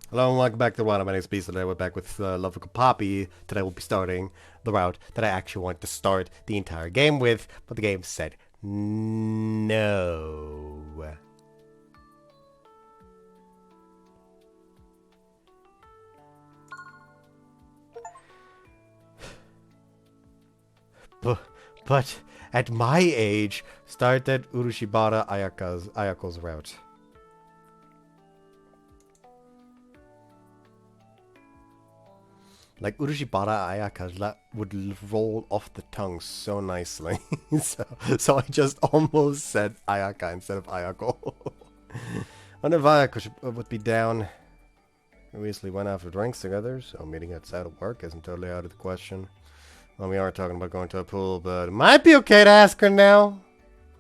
Hello and welcome back to the Wild. My name is Beast. Today we're back with LOVEPICAL-POPPY. Today we'll be starting the route that I actually wanted to start the entire game with, but the game said no. But at my age, started Urushibara Ayako's route. Like, Urushibara Ayaka would roll off the tongue so nicely. so I just almost said Ayaka instead of Ayako. I wonder if Ayako would be down. We recently went out for drinks together, so meeting outside of work isn't totally out of the question. Well, we are talking about going to a pool, but it might be okay to ask her now.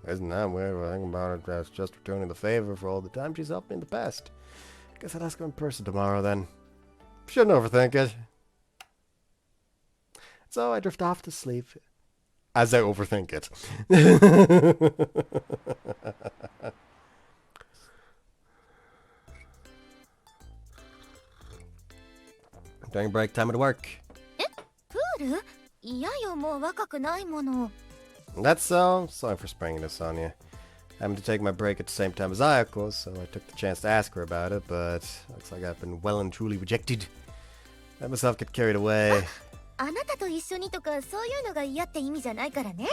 Isn't that weird? Well, thinking about it as just returning the favor for all the time she's helped me in the past. Guess I'd ask her in person tomorrow then. Shouldn't overthink it. So I drift off to sleep as I overthink it. During break time at work. That's so. Sorry for springing this on you. Having to take my break at the same time as Ayako, so I took the chance to ask her about it, but looks like I've been well and truly rejected. Let myself get carried away. あなたと一緒にとかそういうのが嫌って意味じゃないからね。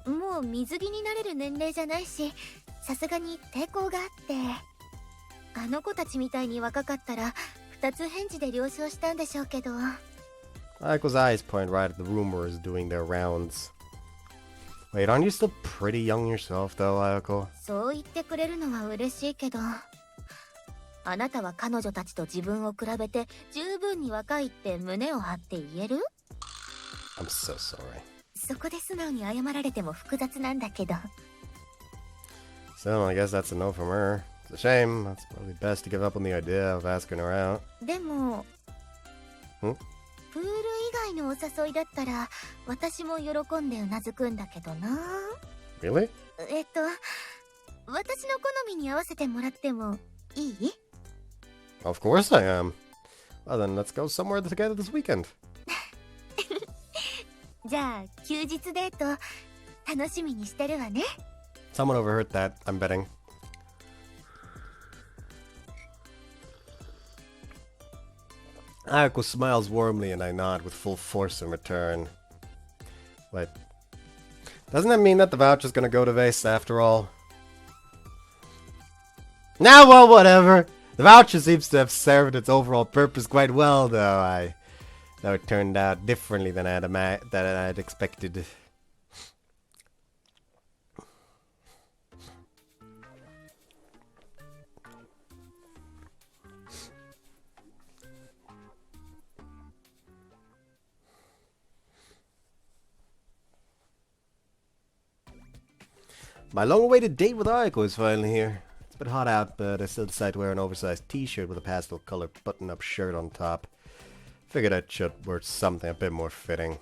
もう水着になれる年齢じゃないし、さすがに抵抗があって。あの子たちみたいに若かったら二つ返事で了承したんでしょうけど。Ayako's eyes point right at the rumors doing their rounds. Wait, aren't you still pretty young yourself though, Ayako? そう言ってくれるのは嬉しいけど。あなたは彼女たちと自分を比べて十分に若いって胸を張って言える？ I'm so sorry. そこで素直に謝られても複雑なんだけど。So, I guess that's a no from her. It's a shame. It's probably best to give up on the idea of asking her out. でも、プール以外のお誘いだったら私も喜んでうなずくんだけどな。Really? 私の好みに合わせてもらってもいい？ Of course I am. Well then, let's go somewhere together this weekend. じゃあ休日デート楽しみにしてるわね。 Someone overheard that, I'm betting. Ayako smiles warmly and I nod with full force in return. Wait. Doesn't that mean that the voucher's gonna go to Vase after all? Nah, well, whatever. The voucher seems to have served its overall purpose quite well, though. Though it turned out differently than I had expected. My long-awaited date with Ayako is finally here. It's a bit hot out, but I still decided to wear an oversized t-shirt with a pastel-colored button-up shirt on top. Figured I should wear something a bit more fitting.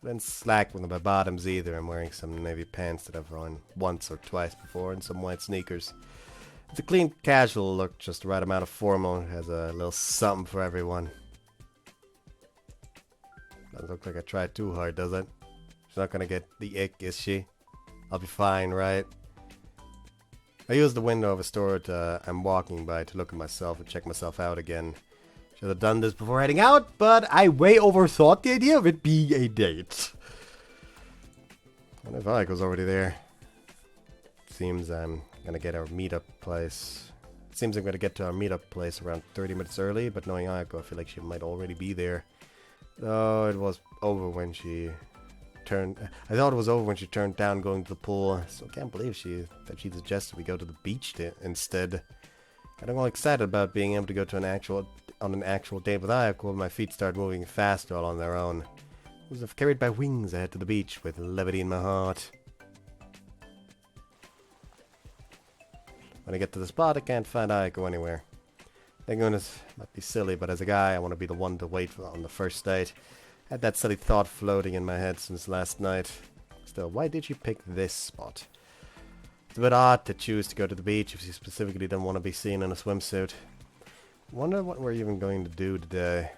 I didn't slack with my bottoms either. I'm wearing some navy pants that I've worn once or twice before and some white sneakers. It's a clean, casual look, just the right amount of formal. It has a little something for everyone. Doesn't look like I tried too hard, does it? She's not gonna get the ick, is she? I'll be fine, right? I use the window of a store I'm walking by to look at myself and check myself out again. Should have done this before heading out, but I way overthought the idea of it being a date. I wonder if Aiko's already there. Seems I'm gonna get our meetup place. It seems I'm gonna get to our meetup place around 30 minutes early, but knowing Ayako, I feel like she might already be there. Though it was over when she I thought it was over when she turned down going to the pool. So I can't believe she suggested we go to the beach instead. I'm all excited about being able to go to an actual date with Ayako. My feet start moving faster all on their own. As if carried by wings, I head to the beach with levity in my heart. When I get to the spot, I can't find Ayako anywhere. Thinking this might be silly, but as a guy, I want to be the one to wait on the first date. Had that silly thought floating in my head since last night. Still, why did you pick this spot? It's a bit odd to choose to go to the beach if you specifically don't want to be seen in a swimsuit. Wonder what we're even going to do today.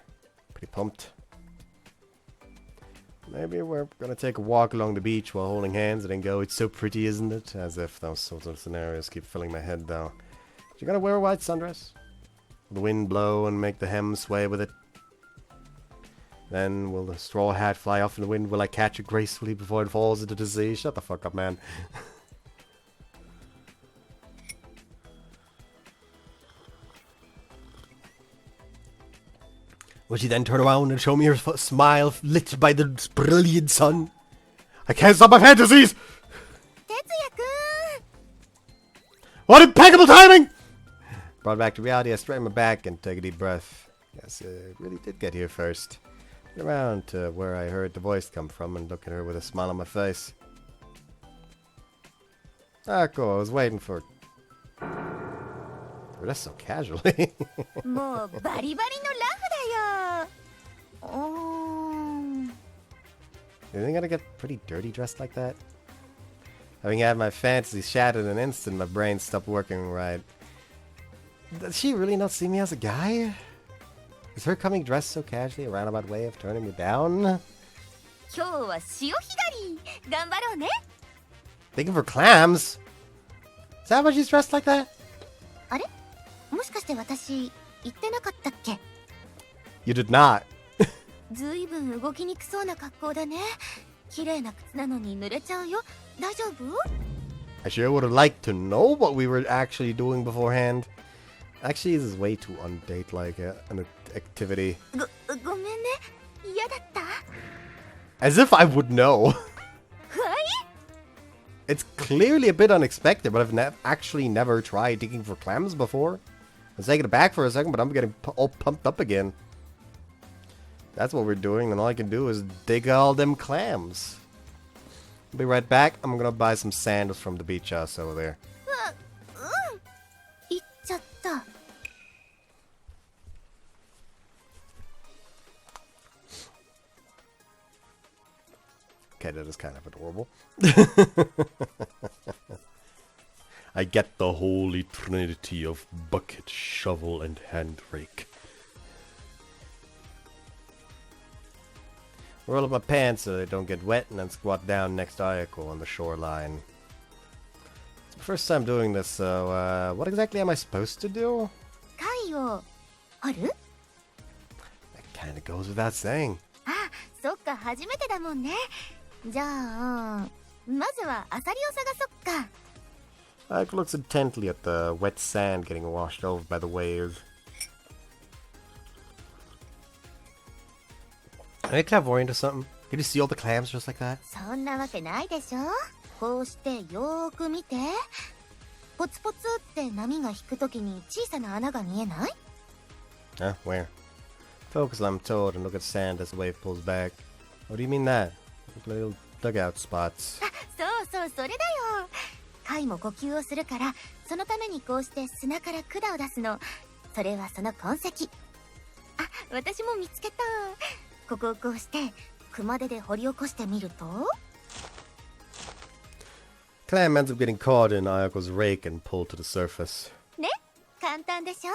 Pretty pumped. Maybe we're gonna take a walk along the beach while holding hands and then go, "It's so pretty, isn't it?" As if those sorts of scenarios keep filling my head though. You gonna wear a white sundress? Will the wind blow and make the hem sway with it? Then will the straw hat fly off in the wind? Will I catch it gracefully before it falls into the sea? Shut the fuck up, man. Will she then turn around and show me her smile lit by the brilliant sun? I can't stop my fantasies! Tetsuya-kun! What impeccable timing! Brought back to reality, I straighten my back and take a deep breath. Yes, it really did get here first. Turn around to where I heard the voice come from and look at her with a smile on my face. Ayako, I was waiting for... We're just so casually. もうバリバリのラフだよ。You think I get pretty dirty dressed like that? Having had my fantasy shattered in an instant, my brain stopped working right. Does she really not see me as a guy? Is her coming dressed so casually a roundabout way of turning me down? 今日は潮干狩り頑張ろうね。 Thinking for clams? Is that why she's dressed like that? あれもしかして私言ってなかったっけ You did not. ずいぶん動きにくそうな格好だね。綺麗な靴なのに濡れちゃうよ。大丈夫 I sure would have liked to know what we were actually doing beforehand. Actually, this is way too undate-like an activity. ごめんね。嫌だった As if I would know. はい It's clearly a bit unexpected, but I've actually never tried digging for clams before. I was taking it back for a second, but I'm getting all pumped up again. That's what we're doing, and all I can do is dig all them clams. I'll be right back. I'm gonna buy some sandals from the beach house over there. 行っちゃった Okay, that is kind of adorable. I get the holy trinity of bucket, shovel, and hand rake. Roll up my pants so they don't get wet and then squat down next to Ayako on the shoreline. It's my first time doing this, so what exactly am I supposed to do? 貝を掘る That kinda goes without saying. あ、そっか初めてだもんね。じゃあまずはアサリを探そっか。 Ayako looks intently at the wet sand getting washed over by the wave. Are they clairvoyant or something? Can you see all the clams just like that? そんなわけないでしょ。こうしてよーく見て。ポツポツって波が引くときに小さな穴が見えない Huh? Where? Focus, I'm told, and look at sand as the wave pulls back. What do you mean that? Look little dugout spots. あ、そうそうそれだよ。貝も呼吸をするからそのためにこうして砂から管を出すの。それはその痕跡。あ、私も見つけた。ここをこうして熊手で掘り起こしてみると Clam ends up getting caught in Ayako's rake and pulled to the surface. ね、簡単でしょ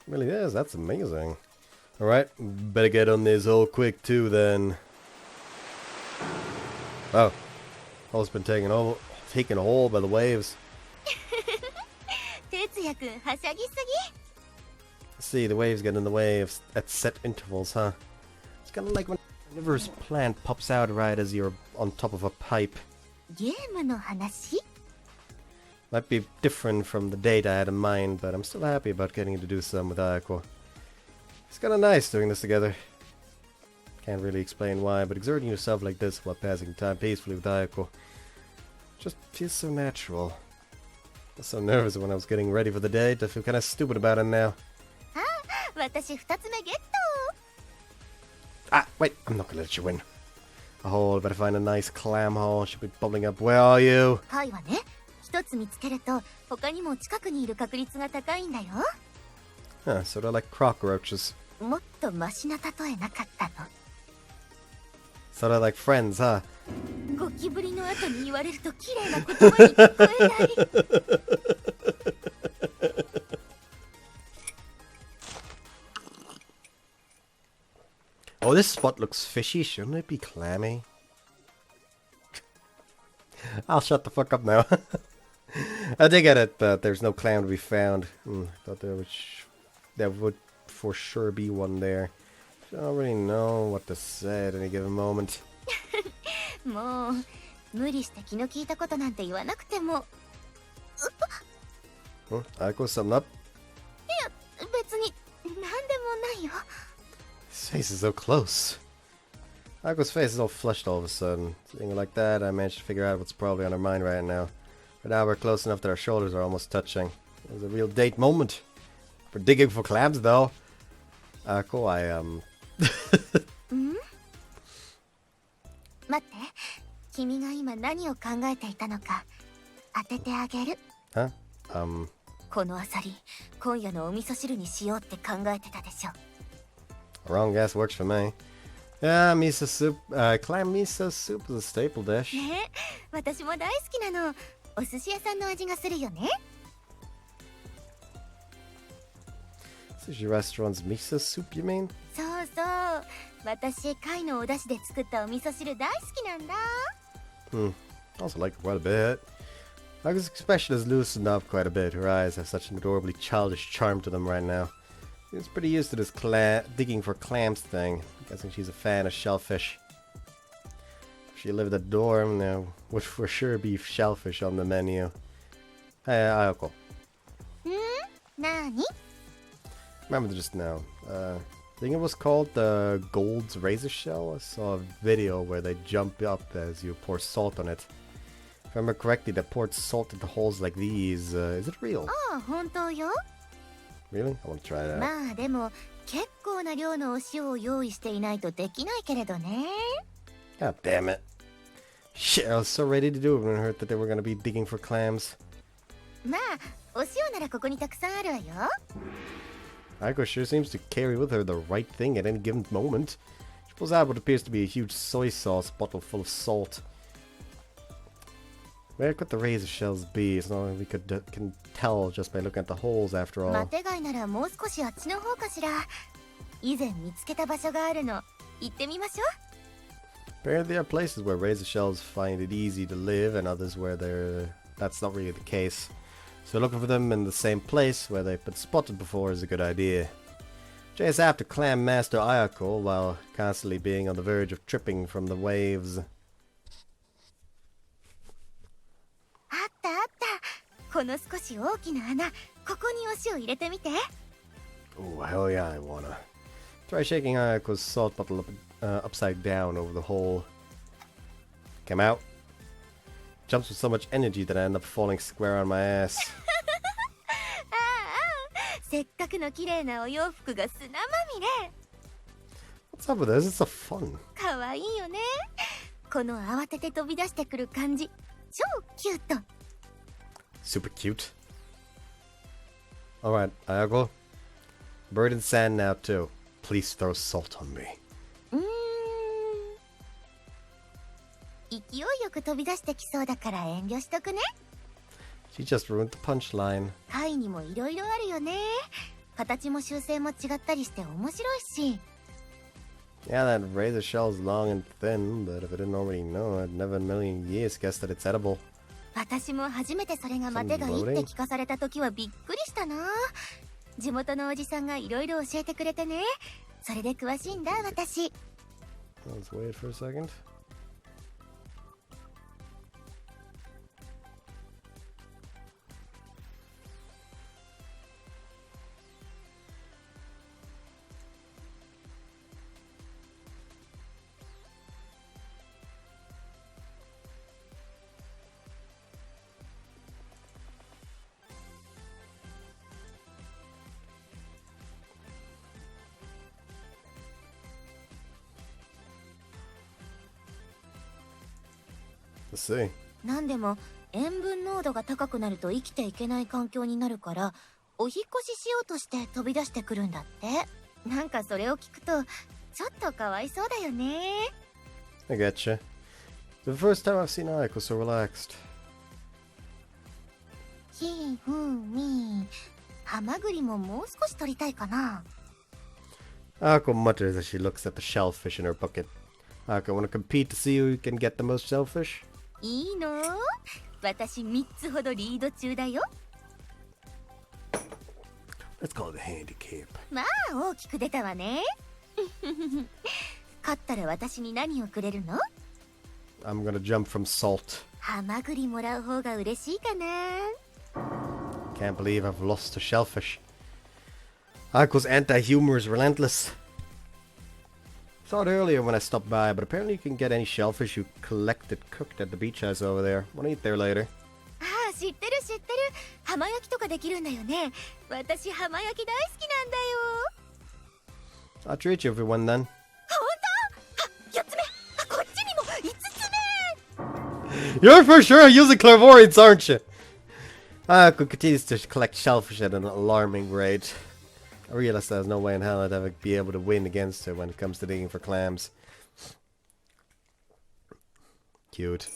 Really is, that's amazing. Alright, better get on this hole quick too then. Oh, hole's been taken a hole by the waves. 哲也くんはしゃぎす See, the waves get in the way at set intervals, huh? It's kind of like when a carnivorous plant pops out right as you're on top of a pipe. ぎゲームの話 Might be different from the date I had in mind, but I'm still happy about getting to do some with Ayako. It's kind of nice doing this together. Can't really explain why, but exerting yourself like this while passing time peacefully with Ayako just feels so natural. I was so nervous when I was getting ready for the date. I feel kind of stupid about it now. 私2つ目ゲット Ah, wait, I'm not gonna let you win. A hole, better find a nice clam hole. Should be bubbling up. Where are you? 貝はね、1つ見つけると他にも近くにいる確率が高いんだよ Huh, sort of like cockroaches. もっとマシな例えなかったの Sort of like friends, huh? ゴキブリの後に言われると綺麗な言葉に聞こえない Oh, this spot looks fishy. Shouldn't it be clammy? I'll shut the fuck up now. I did get it, but there's no clam to be found. Thought there would for sure be one there. I don't really know what to say at any given moment. もう無理して気の利いたことなんて言わなくても。Ayako, something up? いや、別に何でもないよ。His face is so close. Ayako's face is all flushed all of a sudden. Seeing it like that, I managed to figure out what's probably on her mind right now. But now we're close enough that our shoulders are almost touching. It was a real date moment. For digging for clams, though. Ayako, I 待って、君が今何を考えていたのか当ててあげる。Huh? このアサリ、今夜のお味噌汁にしようって考えてたでしょ。Wrong guess works for me. Yeah, miso soup. Clam miso soup is a staple dish. ね、私も大好きなの。お寿司屋さんの味がするよね。Sushi restaurant's miso soup, you mean? そうそう。私、貝のお出汁で作ったお味噌汁大好きなんだ。Also like it quite a bit. Ayuko's expression has loosened up quite a bit. Her eyes have such an adorably childish charm to them right now. She's pretty used to this digging for clams thing. I'm guessing she's a fan of shellfish. If she lived at a dorm, there would for sure be shellfish on the menu. Hey, Ayako. Nani? Remember just now. I think it was called the Gold's Razor Shell. I saw a video where they jump up as you pour salt on it. If I remember correctly, they poured salt into holes like these. Is it real? ああ、本当よ。Really? I want to try that. まあでも結構な量のお塩を用意していないとできないけれどね。God damn it. Shit, I was so ready to do it when I heard that they were going to be digging for clams. まあお塩ならここにたくさんあるわよ。Ayako sure seems to carry with her the right thing at any given moment. She pulls out what appears to be a huge soy sauce bottle full of salt. Where could the razor shells be? It's not like we can tell just by looking at the holes after all. マテ貝ならもう少しあっちの方かしら。以前見つけた場所があるの。行ってみましょう。Apparently there are places where razor shells find it easy to live and others where that's not really the case. So looking for them in the same place where they've been spotted before is a good idea. Chase after Clam Master Ayako while constantly being on the verge of tripping from the waves. あったあった。この少し大きな穴、ここにお塩入れてみて。Oh, hell yeah, I wanna. Try shaking Ayako's salt bottle upside down over the hole. Come out. Jumps with so much energy that I end up falling square on my ass. ああ、せっかくの綺麗なお洋服が砂まみれ。What's up with this? It's so fun. かわいいよね。この慌てて飛び出してくる感じ、超キュート。Super cute. Alright, Ayako. Bird and sand now too. Please throw salt on me. 勢いよく飛び出してきそうだから遠慮しとくね。She just ruined the punchline. 貝にもいろいろあるよね。形も習性も違ったりして面白いし。Yeah, that razor shell is long and thin, but if I didn't already know, I'd never in a million years guessed that it's edible. 私も初めてそれがマテがいいって聞かされた時はびっくりしたな。地元のおじさんがいろいろ教えてくれてね。それで詳しいんだ私。Let's wait for a second. Let's see. なんでも塩分濃度が高くなると生きていけない環境になるからお引っ越ししようとして飛び出してくるんだって。なんかそれを聞くとちょっとかわいそうだよね。I getcha. The first time I've seen Ayako so relaxed. ひふみ、ハマグリももう少し取りたいかな。Ayako mutters as she looks at the shellfish in her bucket. Ayako, wanna compete to see who can get the most shellfish? いいの？私3つほどリード中だよ。 Let's call it a handicap. まあ大きく出たわね。勝ったら私に何をくれるの？ I'm gonna jump from salt. ハマグリもらう方が嬉しいかな。 Can't believe I've lost to shellfish. Aiko's anti-humor is relentless. Saw it earlier when I stopped by, but apparently you can get any shellfish you collected cooked at the beach house over there. Wanna eat there later? ああ、知ってる知ってる。浜焼きとかできるんだよね。私浜焼き大好きなんだよ。 I'll treat you if we win then. 本当？あ、4つ目。あ、こっちにも5つ目。 You're for sure using clairvoyance, aren't you? Aiko continues to collect shellfish at an alarming rate. I realize there's no way in hell I'd ever be able to win against her when it comes to digging for clams. Cute.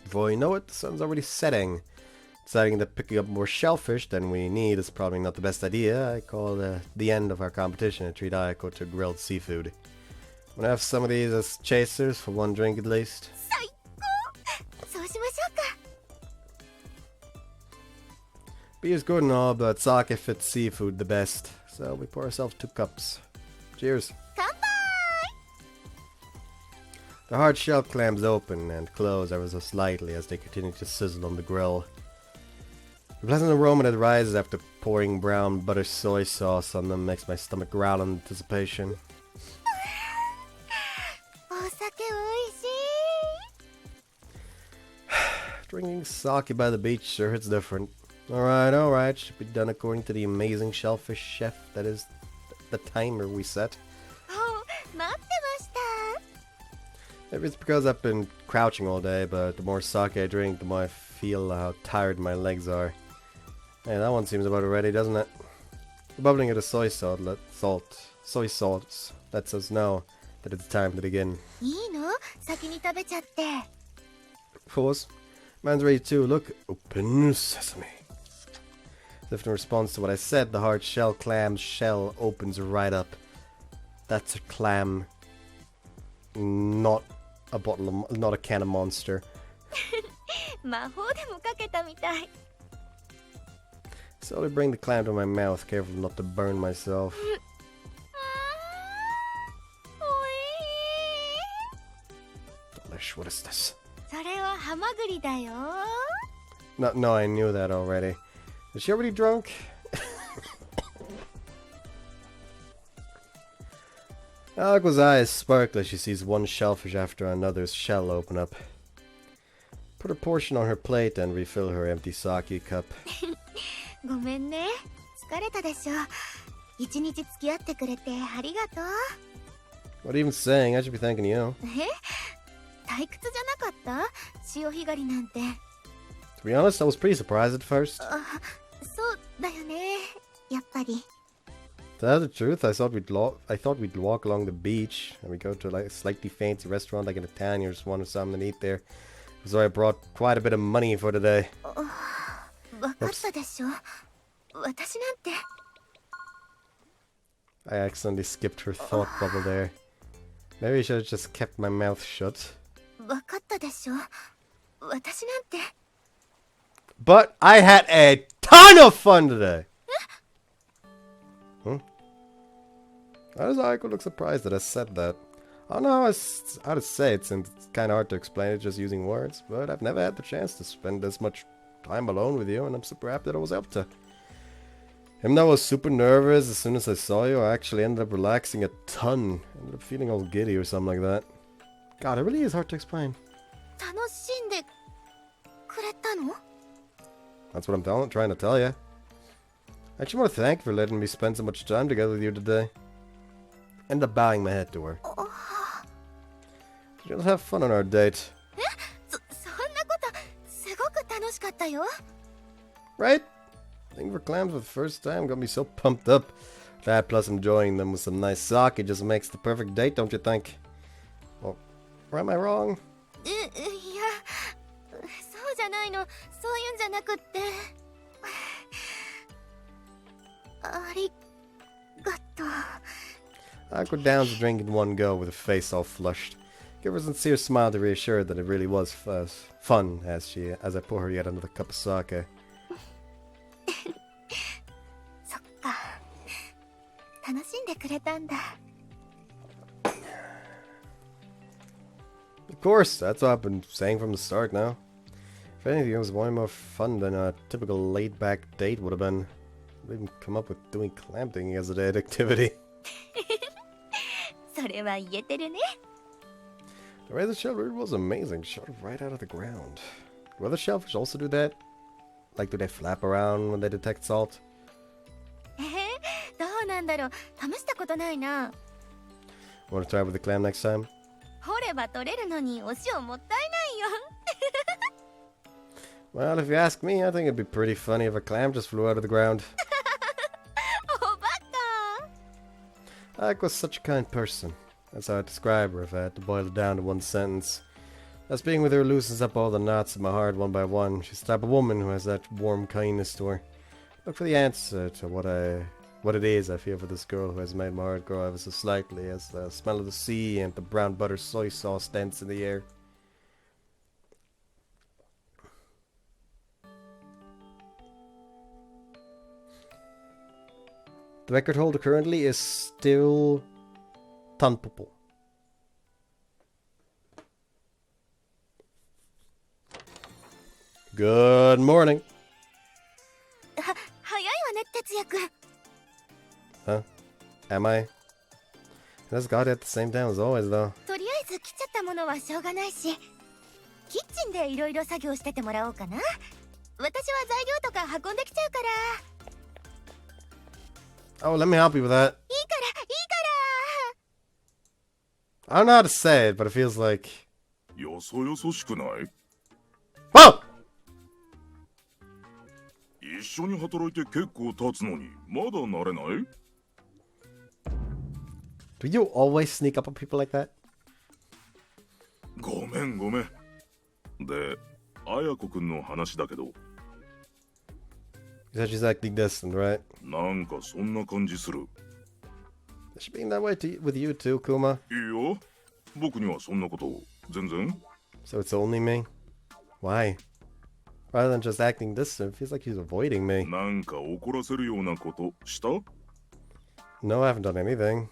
Before you know it, the sun's already setting. Deciding that picking up more shellfish than we need is probably not the best idea. I call the end of our competition and treat Ayako to grilled seafood. Wanna have some of these as chasers for one drink at least? 最高。そうしましょうか。 Beer is good and all, but sake fits seafood the best. So we pour ourselves 2 cups. Cheers. 乾杯。 The hard shell clams open and close ever so slightly as they continue to sizzle on the grill. The pleasant aroma that rises after pouring brown butter soy sauce on them makes my stomach growl in anticipation. お酒おいしい。 Drinking sake by the beach sure hits different. Alright, should be done according to the amazing shellfish chef that is the timer we set. お、待ってました。 Maybe it's because I've been crouching all day, but the more sake I drink, the more I feel how tired my legs are. Hey, that one seems about ready, doesn't it? The bubbling of the soy sauce lets us know that it's time to begin. いいの？先に食べちゃって。 Of course. Man's ready too. Look, open sesame. As if in response to what I said, the hard shell clam's shell opens right up. That's a clam, not a can of Monster. 魔法でもかけたみたい。 Slowly bring the clam to my mouth, careful not to burn myself. おい。 Delish, what is this? それはハマグリだよ。 No, I knew that already. Is she already drunk? Aiko's eyes sparkle as she sees one shellfish after another's shell open up. Put her portion on her plate and refill her empty sake cup. ごめんね。疲れたでしょ。一日付き合ってくれてありがとう。 What even saying? I should be thanking you. え？退屈じゃなかった？潮干狩りなんて。 To be honest, I was pretty surprised at first. あ、そうだよね。やっぱり。 To tell the truth, I thought we'd walk along the beach and we go to like a slightly fancy restaurant like an Italian or just wanted something to eat there. So I brought quite a bit of money for today. わかったでしょ。私なんて。 I accidentally skipped her thought bubble there. Maybe I should have just kept my mouth shut. わかったでしょ。私なんて。 But I had a ton of fun today! Why does Ayako look surprised that I said that? I don't know how to say it since it's kind of hard to explain it just using words, but I've never had the chance to spend this much time alone with you, and I'm super happy that I was able to. Even though I was super nervous as soon as I saw you, I actually ended up relaxing a ton. Ended up feeling all giddy or something like that. God, it really is hard to explain. 楽しんでくれたの？ That's what I'm trying to tell you. I actually want to thank you for letting me spend so much time together with you today. Ended up bowing my head to her. Did you have fun on our date? そんなことすごく楽しかったよ。 Right? Thinking for clams for the first time got me so pumped up. That plus enjoying them with some nice sake just makes the perfect date, don't you think? Well, or am I wrong? いや、そうじゃないの。そういうんじゃなくって。ありがとう。Ayako downs the drink in one go with her face all flushed. Give her a sincere smile to reassure her that it really was fun as I pour her yet another cup of sake. そっか。楽しんでくれたんだ。Of course, that's what I've been saying from the start now. If anything, it was way more fun than a typical laid-back date would have been. I've even come up with doing clamping as a date activity. それは言えてるね。The razor shell really was amazing. Shot it right out of the ground. Do other shellfish also do that? Like, do they flap around when they detect salt? どうなんだろう。試したことないな。Want to try with the clam next time? 掘れば取れるのにお塩もったいないよ。Well, if you ask me, I think it'd be pretty funny if a clam just flew out of the ground. おバカ。Ayako was such a kind person. That's how I describe her if I had to boil it down to one sentence. Thus being with her loosens up all the knots in my heart one by one. She's the type of woman who has that warm kindness to her. Look for the answer to what it is I feel for this girl who has made my heart grow ever so slightly as the smell of the sea and the brown butter soy sauce dents in the air. The record holder currently is still Tanpopo. Good morning. 早いわね、哲也くん。 Huh? Am I? That's got it at the same time as always, though. とりあえず来ちゃったものはしょうがないし、キッチンでいろいろ作業しててもらおうかな。私は材料とか運んできちゃうから。Oh, let me help you with that. いいから、いいから。 I don't know how to say it, but it feels like... よそよそしくない？ Whoa! 一緒に働いて結構経つのにまだ慣れない？ Do you always sneak up on people like that? ごめんごめん。で、綾子くんの話だけど。You said she's acting distant, right? なんかそんな感じする。Is she being that way with you too, Kuma? いいよ。僕にはそんなこと全然。So it's only me? Why? Rather than just acting distant, it feels like he's avoiding me. なんか怒らせるようなことした？ No, I haven't done anything.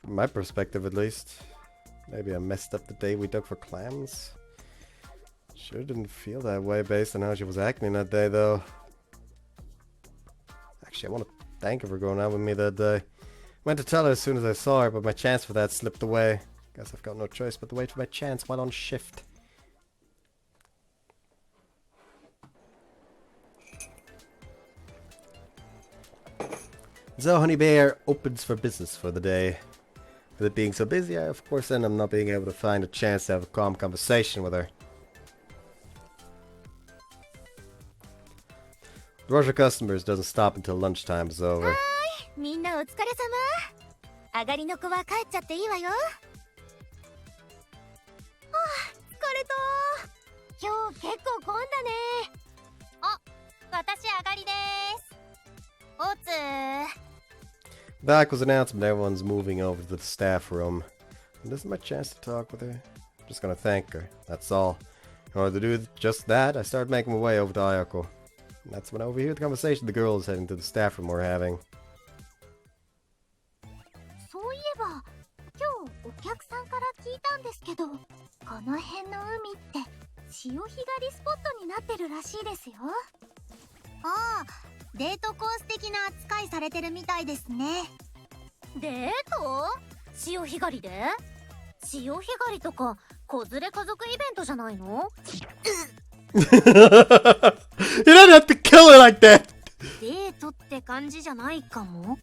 From my perspective, at least. Maybe I messed up the day we took for clams. Sure didn't feel that way based on how she was acting that day, though. Actually, I want to thank her for going out with me that day. Went to tell her as soon as I saw her, but my chance for that slipped away. Guess I've got no choice but to wait for my chance while on shift. So Honey Bear opens for business for the day. With it being so busy, I of course end up not being able to find a chance to have a calm conversation with her. The rush of customers doesn't stop until lunchtime is over. みんなお疲れ様。上がりの子は帰っちゃっていいわよ。疲れた。今日結構混んだね。あ、私上がりです。おつ。 Back was announced, but everyone's moving over to the staff room. And this is my chance to talk with her. I'm just gonna thank her, that's all. In order to do just that, I started making my way over to Ayako. And that's when I overheard the conversation the girls heading to the staff room were having. そういえば、今日お客さんから聞いたんですけど、この辺の海って潮干狩りスポットになってるらしいですよ。ああ、デートコース的な扱いされてるみたいですね。デート？潮干狩りで？潮干狩りとか子連れ家族イベントじゃないの？ You don't have to kill her like that! デートって感じじゃないかも。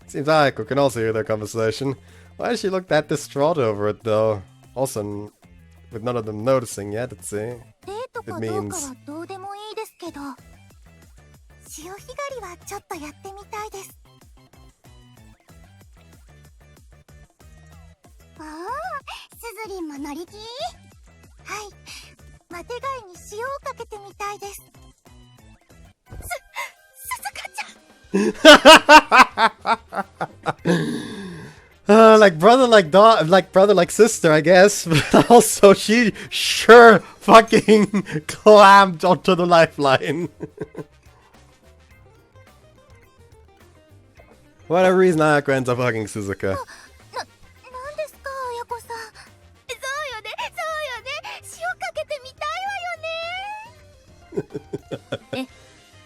Seems Ayako can also hear their conversation. Why does she look that distraught over it, though? Also, with none of them noticing yet, let's see. デートかどうかはどうでもいいですけど、潮干狩りはちょっとやってみたいです。ああ、涼プリンも乗り気？はい。マテ貝に塩をかけてみたいです。Like brother, like like brother, like sister, I guess. But also, she sure fucking clamped onto the lifeline. Whatever reason, Ayako ends up hugging Suzuka. なんですか、綾子さん。そうよね、そうよね。塩かけてみたいわよね。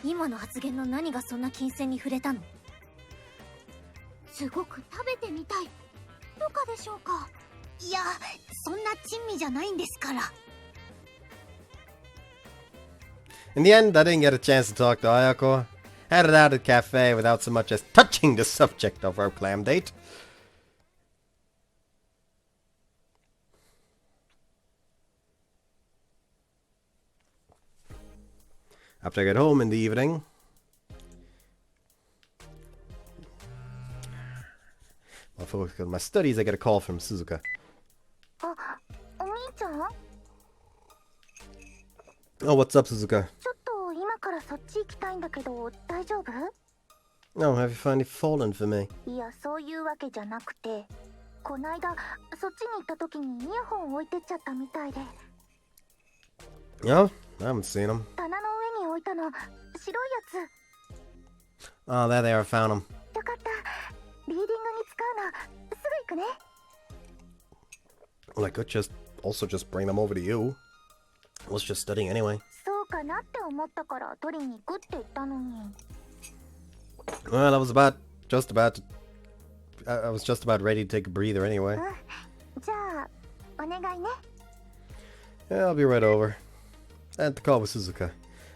今の発言の何がそんな金銭に触れたの？すごく食べてみたいとかでしょうか？いや、そんな珍味じゃないんですから。 In the end, I didn't get a chance to talk to Ayako. Headed out of the cafe without so much as touching the subject of our clam date. After I get home in the evening, while focusing on my studies, I get a call from Suzuka. あ、お兄ちゃん？ Oh, what's up, Suzuka? ちょっと今からそっち行きたいんだけど大丈夫？ Oh, have you finally fallen for me? いや、そういうわけじゃなくて、こないだそっちに行った時にイヤホン置いてっちゃったみたいで。 Oh, I haven't seen him. 棚の上に置いたの、白いやつ。 Oh, there they are, found him. よかった。リーディングに使うの。すぐ行くね。 Well, I could also just bring them over to you. I was just studying anyway. そうかなって思ったから取りに行くって言ったのに。 Well, I was just about ready to take a breather anyway. じゃあ、お願いね。 Yeah, I'll be right over. I had to call with Suzuka.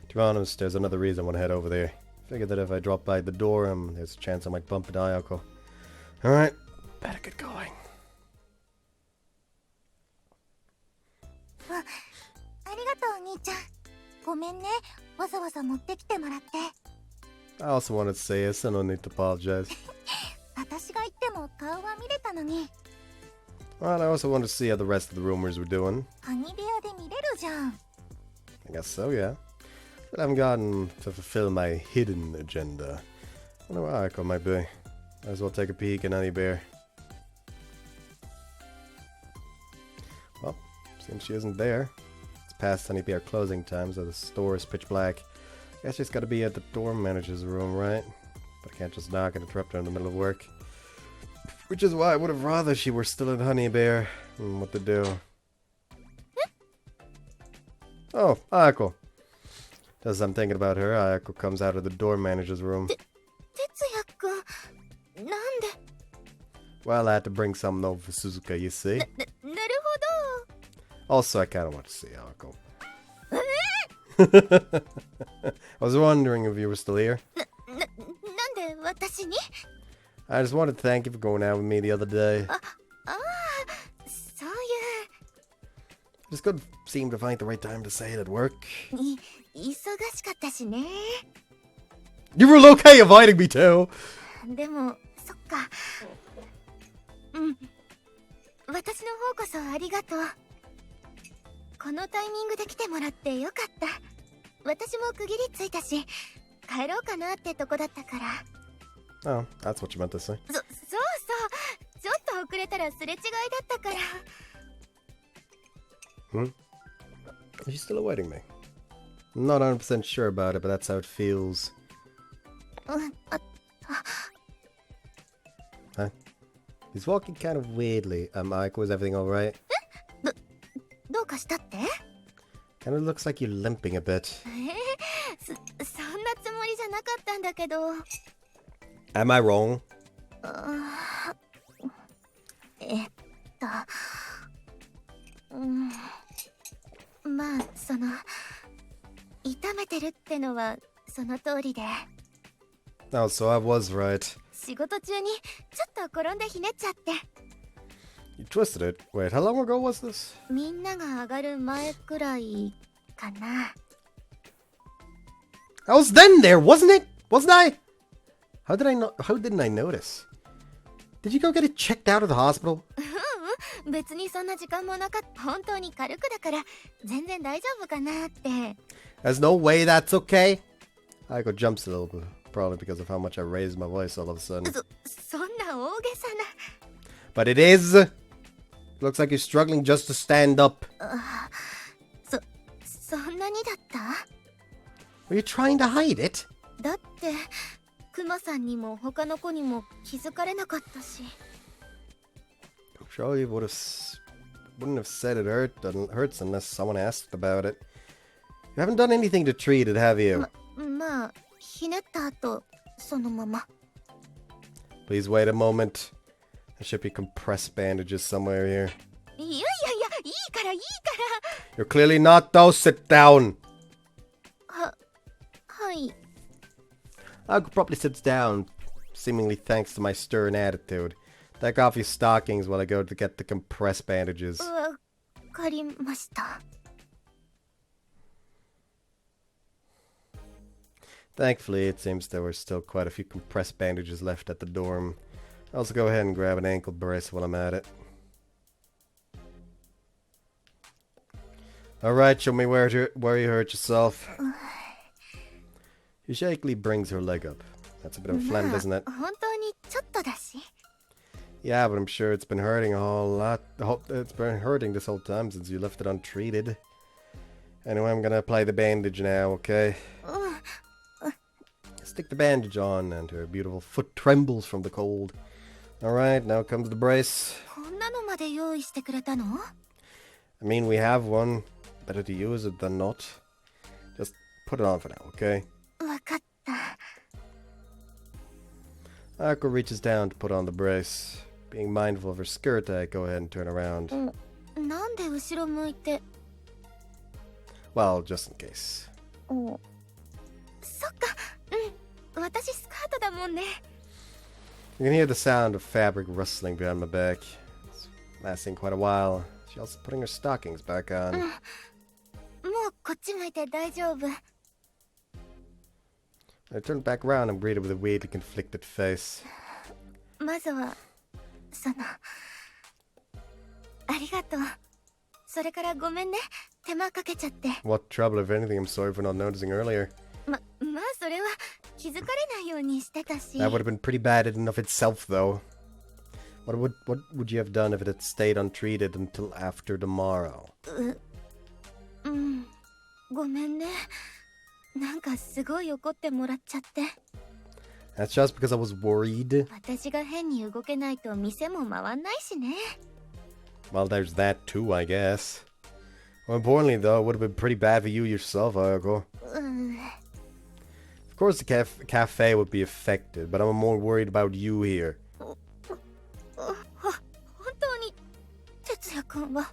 To be honest, there's another reason I want to head over there. Figured that if I drop by the door, there's a chance I might bump into Ayako. Alright, better get going. ありがとう、兄ちゃん。ごめんね。わざわざ持ってきてもらって。 I also wanted to say this, so no need to apologize. 私が言っても顔は見れたのに。 Well, I also wanted to see how the rest of the rumors were doing. カニ部屋で見れるじゃん。 I guess so, yeah. But I haven't gotten to fulfill my hidden agenda. I wonder where Ayako might be. Might as well take a peek at Honey Bear. Well, since she isn't there, it's past Honey Bear closing time, so the store is pitch black. Guess she's gotta be at the dorm manager's room, right? But I can't just knock and interrupt her in the middle of work. Which is why I would have rather she were still at Honey Bear. What to do? Oh, Ayako. As I'm thinking about her, Ayako comes out of the dorm manager's room. 哲也くん、なんで？ Well, I had to bring something over for Suzuka, you see. なるほど。 Also, I kinda want to see Ayako. I was wondering if you were still here. なんで私に？ I just wanted to thank you for going out with me the other day. ああ、そういう。 Just couldn't seem to find the right time to say it at work. 忙しかったしね。 You were okay inviting me too. でも、そっか。うん。私の方こそありがとう。このタイミングで来てもらってよかった。私も区切りついたし、帰ろうかなってとこだったから。 Oh, that's what you meant to say. そうそう。ちょっと遅れたらすれ違いだったから。 Hmm? Are you still awaiting me? I'm not 100% sure about it, but that's how it feels. うんあ Huh? He's walking kind of weirdly. Ayako, is everything alright? どうかしたって？ Kinda looks like you're limping a bit. そんなつもりじゃなかったんだけど。 Am I wrong? まあ、痛めてるってのはその通りで。 Oh, so I was right. 仕事中にちょっと転んでひねっちゃって。 You twisted it. Wait, how long ago was this? みんなが上がる前くらいかな。 I was then there, wasn't it? Wasn't I? How didn't I notice? Did you go get it checked out of the hospital? うんうん。別にそんな時間もなかった。本当に軽くだから全然大丈夫かなって。 There's no way that's okay. Ayako jumps a little bit, probably because of how much I raised my voice all of a sudden. そんな大げさな。 But it is. Looks like you're struggling just to stand up. そんなにだった？ Were you trying to hide it? だってクマさんにも他の子にも気づかれなかったし。 I'm sure you wouldn't have said it hurts unless someone asked about it. You haven't done anything to treat it, have you? まあひねった後そのまま。 Please wait a moment. There should be compressed bandages somewhere here. いやいいから。 You're clearly not, though. Sit down. はい。 Ayako probably sits down, seemingly thanks to my stern attitude. Take off your stockings while I go to get the compressed bandages. わかりました。 Thankfully, it seems there were still quite a few compressed bandages left at the dorm. I'll also go ahead and grab an ankle brace while I'm at it. Alright, show me where you hurt yourself. He shakily brings her leg up. That's a bit of a phlegm, isn't it? 本当にちょっとだし。 Yeah, but I'm sure it's been hurting a whole lot. It's been hurting this whole time since you left it untreated. Anyway, I'm gonna apply the bandage now, okay? Stick the bandage on, and her beautiful foot trembles from the cold. Alright, now comes the brace. こんなのまで用意してくれたの？ I mean, we have one. Better to use it than not. Just put it on for now, okay? わかった。 Ayako reaches down to put on the brace. Being mindful of her skirt, I go ahead and turn around. なんで後ろ向いて？ Well, just in case. そっか。私スカートだもんね。 You can hear the sound of fabric rustling behind my back. It's lasting quite a while. She's also putting her stockings back on. もうこっち向いて大丈夫。 I turned back around and greeted with a weirdly conflicted face. まずはそのありがとう。それからごめんね。手間かけちゃって。 What trouble, if anything, I'm sorry for not noticing earlier. まあそれは気づかれないようにしてたし。 That would have been pretty bad in and of itself, though. What would you have done if it had stayed untreated until after tomorrow? ごめんね。なんかすごい怒ってもらっちゃって。 That's just because I was worried. 私が変に動けないと店も回んないしね。 Well, there's that too, I guess. More importantly, though, it would have been pretty bad for you yourself, Ayako. Of course, the cafe would be affected, but I'm more worried about you here. 本当に哲也くんは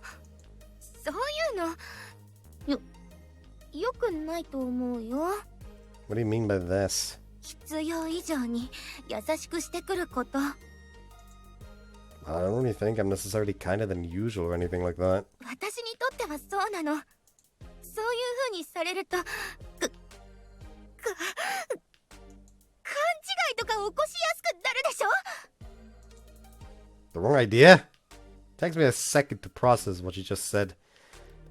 そういうのよくないと思うよ。 What do you mean by this? 必要以上に優しくしてくること。 I don't really think I'm necessarily kinder than usual or anything like that. 私にとってはそうなの。そういう風にされると勘違いとか起こしやすくなるでしょ。 The wrong idea? Takes me a second to process what she just said.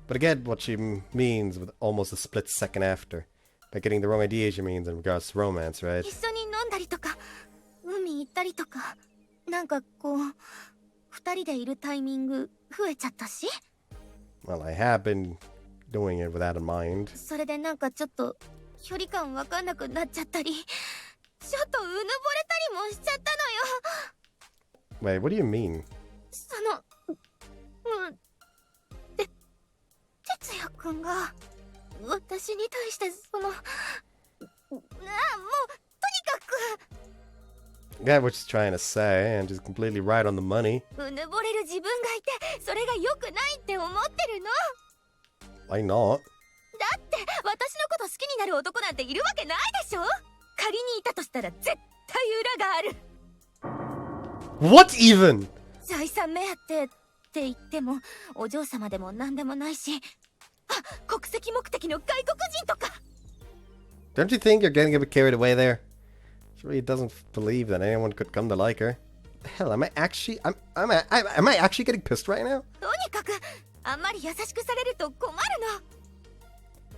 But I get what she means with almost a split second after. By getting the wrong idea, she means in regards to romance, right? 一緒に飲んだりとか海行ったりとかなんかこう二人でいるタイミング増えちゃったし。 Well, I have been doing it with that in mind. それでなんかちょっと距離感わかんなくなっちゃったりちょっとうぬぼれたりもしちゃったのよ。 Wait, what do you mean? その哲也くんが私に対してそのもうとにかく Get what she's trying to say, and she's completely right on the money. うぬぼれる自分がいてそれが良くないって思ってるの。 Why not? だって私のこと好きになる男なんているわけないでしょ。仮にいたとしたら絶対裏がある。 What even? 財産目当てって言ってもお嬢様でも何でもないし、国籍目的の外国人とか。 Don't you think you're getting a bit carried away there? She really doesn't believe that anyone could come to like her. hell, am I actually... am I actually getting pissed right now? とにかくあんまり優しくされると困る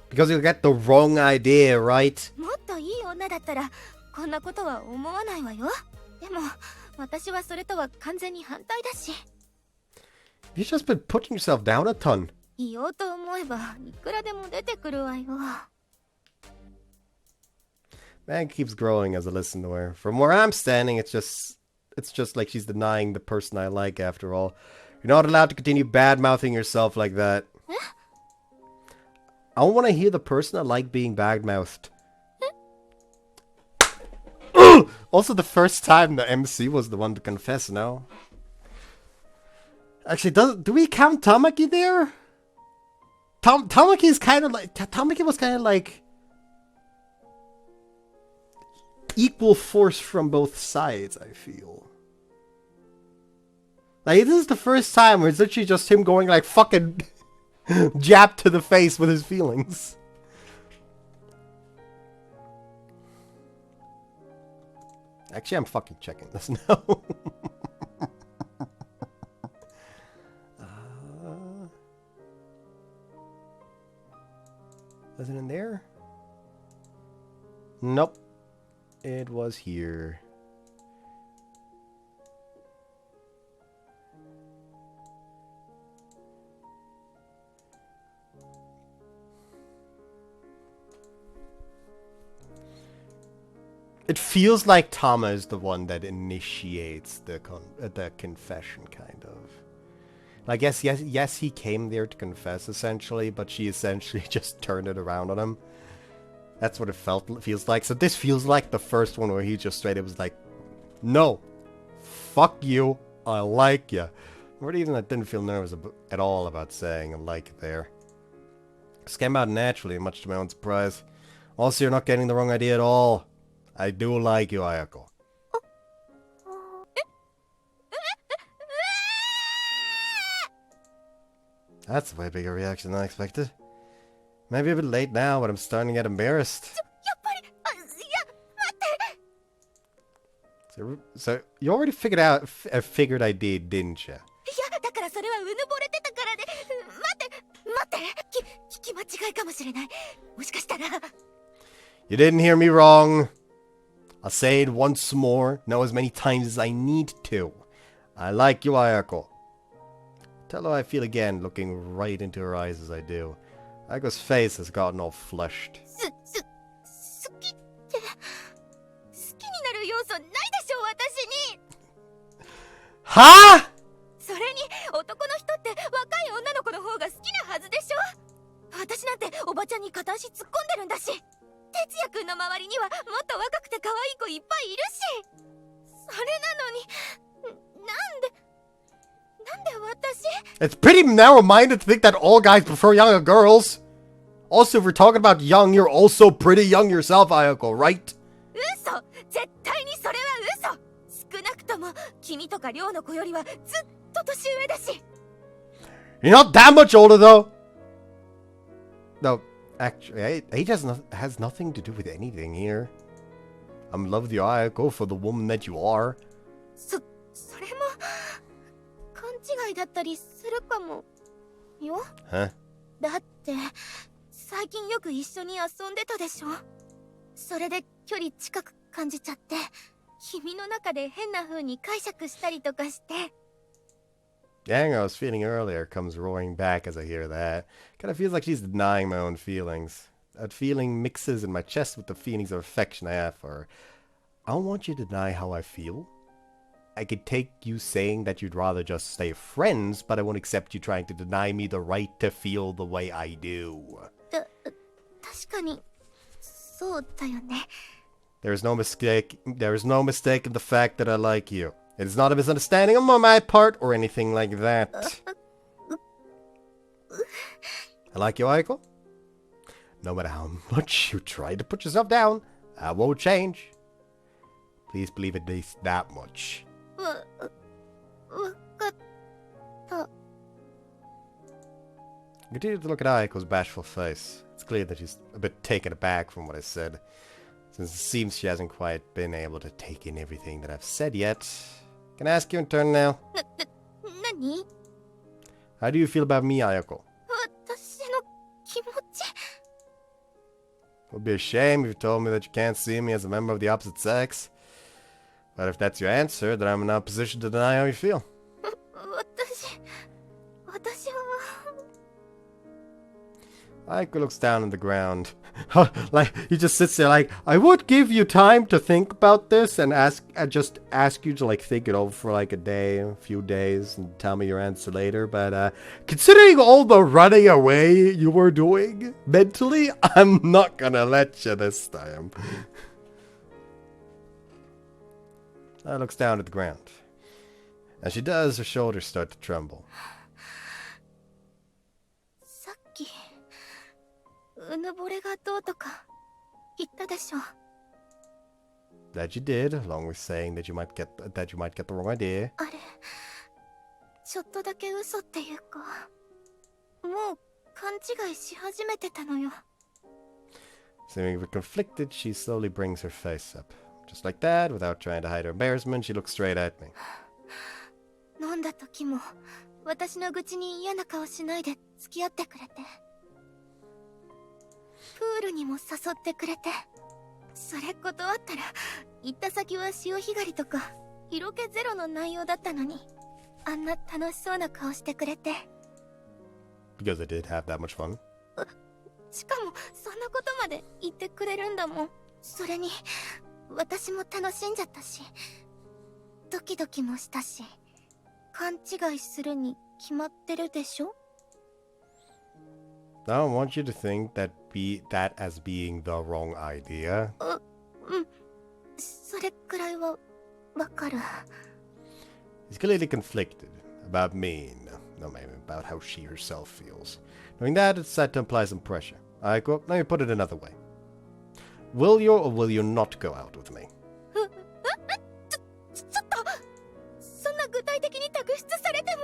Because you get the wrong idea, right? の。もっといい女だったらこんなことは思わないわよ。でも私はそれとは完全に反対だし。 You've just been putting yourself down a ton. 言おうと思えばいくらでも出てくるわよ。 Man keeps growing as I listen to her. From where I'm standing, it's just like she's denying the person I like after all. You're not allowed to continue bad-mouthing yourself like that. I don't want to hear the person I like being bad-mouthed. Also, the first time the MC was the one to confess, no? Actually, do we count Tamaki there? Tamaki is kind of like... Tamaki was kind of like... equal force from both sides, I feel. Like, this is the first time where it's literally just him going like fucking jab to the face with his feelings. Actually, I'm fucking checking this now. Was it in there? Nope. It was here. It feels like Tama is the one that initiates the confession, kind of. I guess, yes, he came there to confess, essentially, but she essentially just turned it around on him. That's what it feels like. So this feels like the first one where he just straight up was like, no, fuck you, I like you. Or even I didn't feel nervous at all about saying I like it there. This came out naturally, much to my own surprise. Also, you're not getting the wrong idea at all. I do like you, Ayako. That's a way bigger reaction than I expected. Maybe a bit late now, but I'm starting to get embarrassed. So you already figured I did, didn't you? You didn't hear me wrong. I'll say it once more, no as many times as I need to. I like you, Ayako. Tell her how I feel again, looking right into her eyes as I do. Ayako's face has gotten all flushed. Huh?! それに男の人って若い女の子の方が好きなはずでしょ。私なんておばちゃんに片足突っ込んでるんだし、哲也くんの周りにはもっと若くて可愛い子いっぱいいるし。それなのになんで私？ It's pretty narrow-minded to think that all guys prefer younger girls. Also, if we're talking about young, you're also pretty young yourself, Ayako, right? 嘘！絶対にそれは嘘！少なくとも君とか寮の子よりはずっと年上だし。You're not that much older, though. No, actually, age has nothing to do with anything here. I'm in love with you, Ayako, for the woman that you are. それも勘違いだったりするかもよ。Huh? だって最近よく一緒に遊んでたでしょ。それで距離近く感じちゃって、君の中で変な風に解釈したりとかして。The anger I was feeling earlier comes roaring back as I hear that. Kinda feels like she's denying my own feelings. That feeling mixes in my chest with the feelings of affection I have for her. I don't want you to deny how I feel. I could take you saying that you'd rather just stay friends, but I won't accept you trying to deny me the right to feel the way I do. 確かにそうだよね。There is no mistake in the fact that I like you. It is not a misunderstanding on my part or anything like that. I like you, Ayako. No matter how much you try to put yourself down, I won't change. Please believe at least that much. わかった。 I continue to look at Ayako's bashful face. It's clear that she's a bit taken aback from what I said, since it seems she hasn't quite been able to take in everything that I've said yet. Can I ask you in turn now? 何？ How do you feel about me, Ayako? 私の気持ち？ It would be a shame if you told me that you can't see me as a member of the opposite sex. But if that's your answer, then I'm in no position to deny how you feel. 私は Ayako looks down on the ground. Like, he just sits there like, I would give you time to think about this and just ask you to like think it over for like a day, a few days, and tell me your answer later. But considering all the running away you were doing mentally, I'm not gonna let you this time. Ayako looks down at the ground. As she does, her shoulders start to tremble. さっきうぬぼれがどうとか言ったでしょ。 That you did, along with saying that you might get the wrong idea. あれちょっとだけ嘘っていうかもう勘違いし始めてたのよ。 Seeming a bit conflicted, she slowly brings her face up. Just like that, without trying to hide her embarrassment, she looks straight at me. 飲んだ時も私の愚痴に嫌な顔しないで付き合ってくれて、プールにも誘ってくれて、それ断ったら行った先は潮干狩りとか色気ゼロの内容だったのに、あんな楽しそうな顔してくれて。 Because I did have that much fun. しかもそんなことまで言ってくれるんだもん。それに私も楽しんじゃったし、ドキドキもしたし、勘違いするに決まってるでしょ。 I don't want you to think that as being the wrong idea. それくらいはわかる。 He's clearly conflicted about me, no, maybe about how she herself feels. Knowing that, it's set to imply some pressure. Ayako, let me put it another way. Will you or will you not go out with me? ちょっとそんな具体的に託出されても。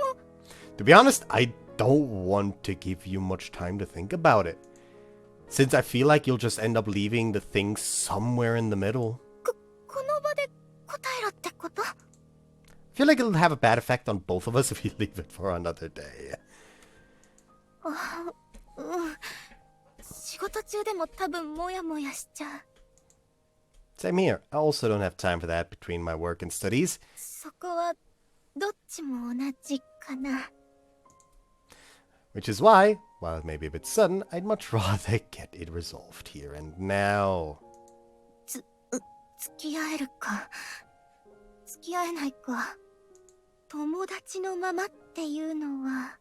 To be honest, I don't want to give you much time to think about it. Since I feel like you'll just end up leaving the things somewhere in the middle. この場で答えろってこと？ I feel like it'll have a bad effect on both of us if you leave it for another day. 仕事中でも多分モヤモヤしちゃう。 Same here. I also don't have time for that between my work and studies. そこはどっちも同じかな。 Which is why, while it may be a bit sudden, I'd much rather get it resolved here and now. 付き合えるか付き合えないか、友達のままっていうのは。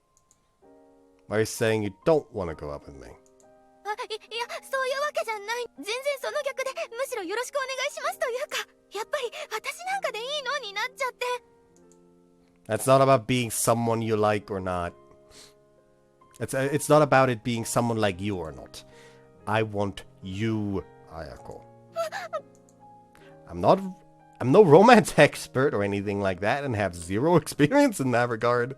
Why are you saying you don't want to go out with me? いやそういうわけじゃない。全然その逆で、むしろよろしくお願いしますというか、やっぱり私なんかでいいのになっちゃって。 That's not about being someone you like or not. It's not about it being someone like you or not. I want you, Ayako. I'm no romance expert or anything like that and have zero experience in that regard.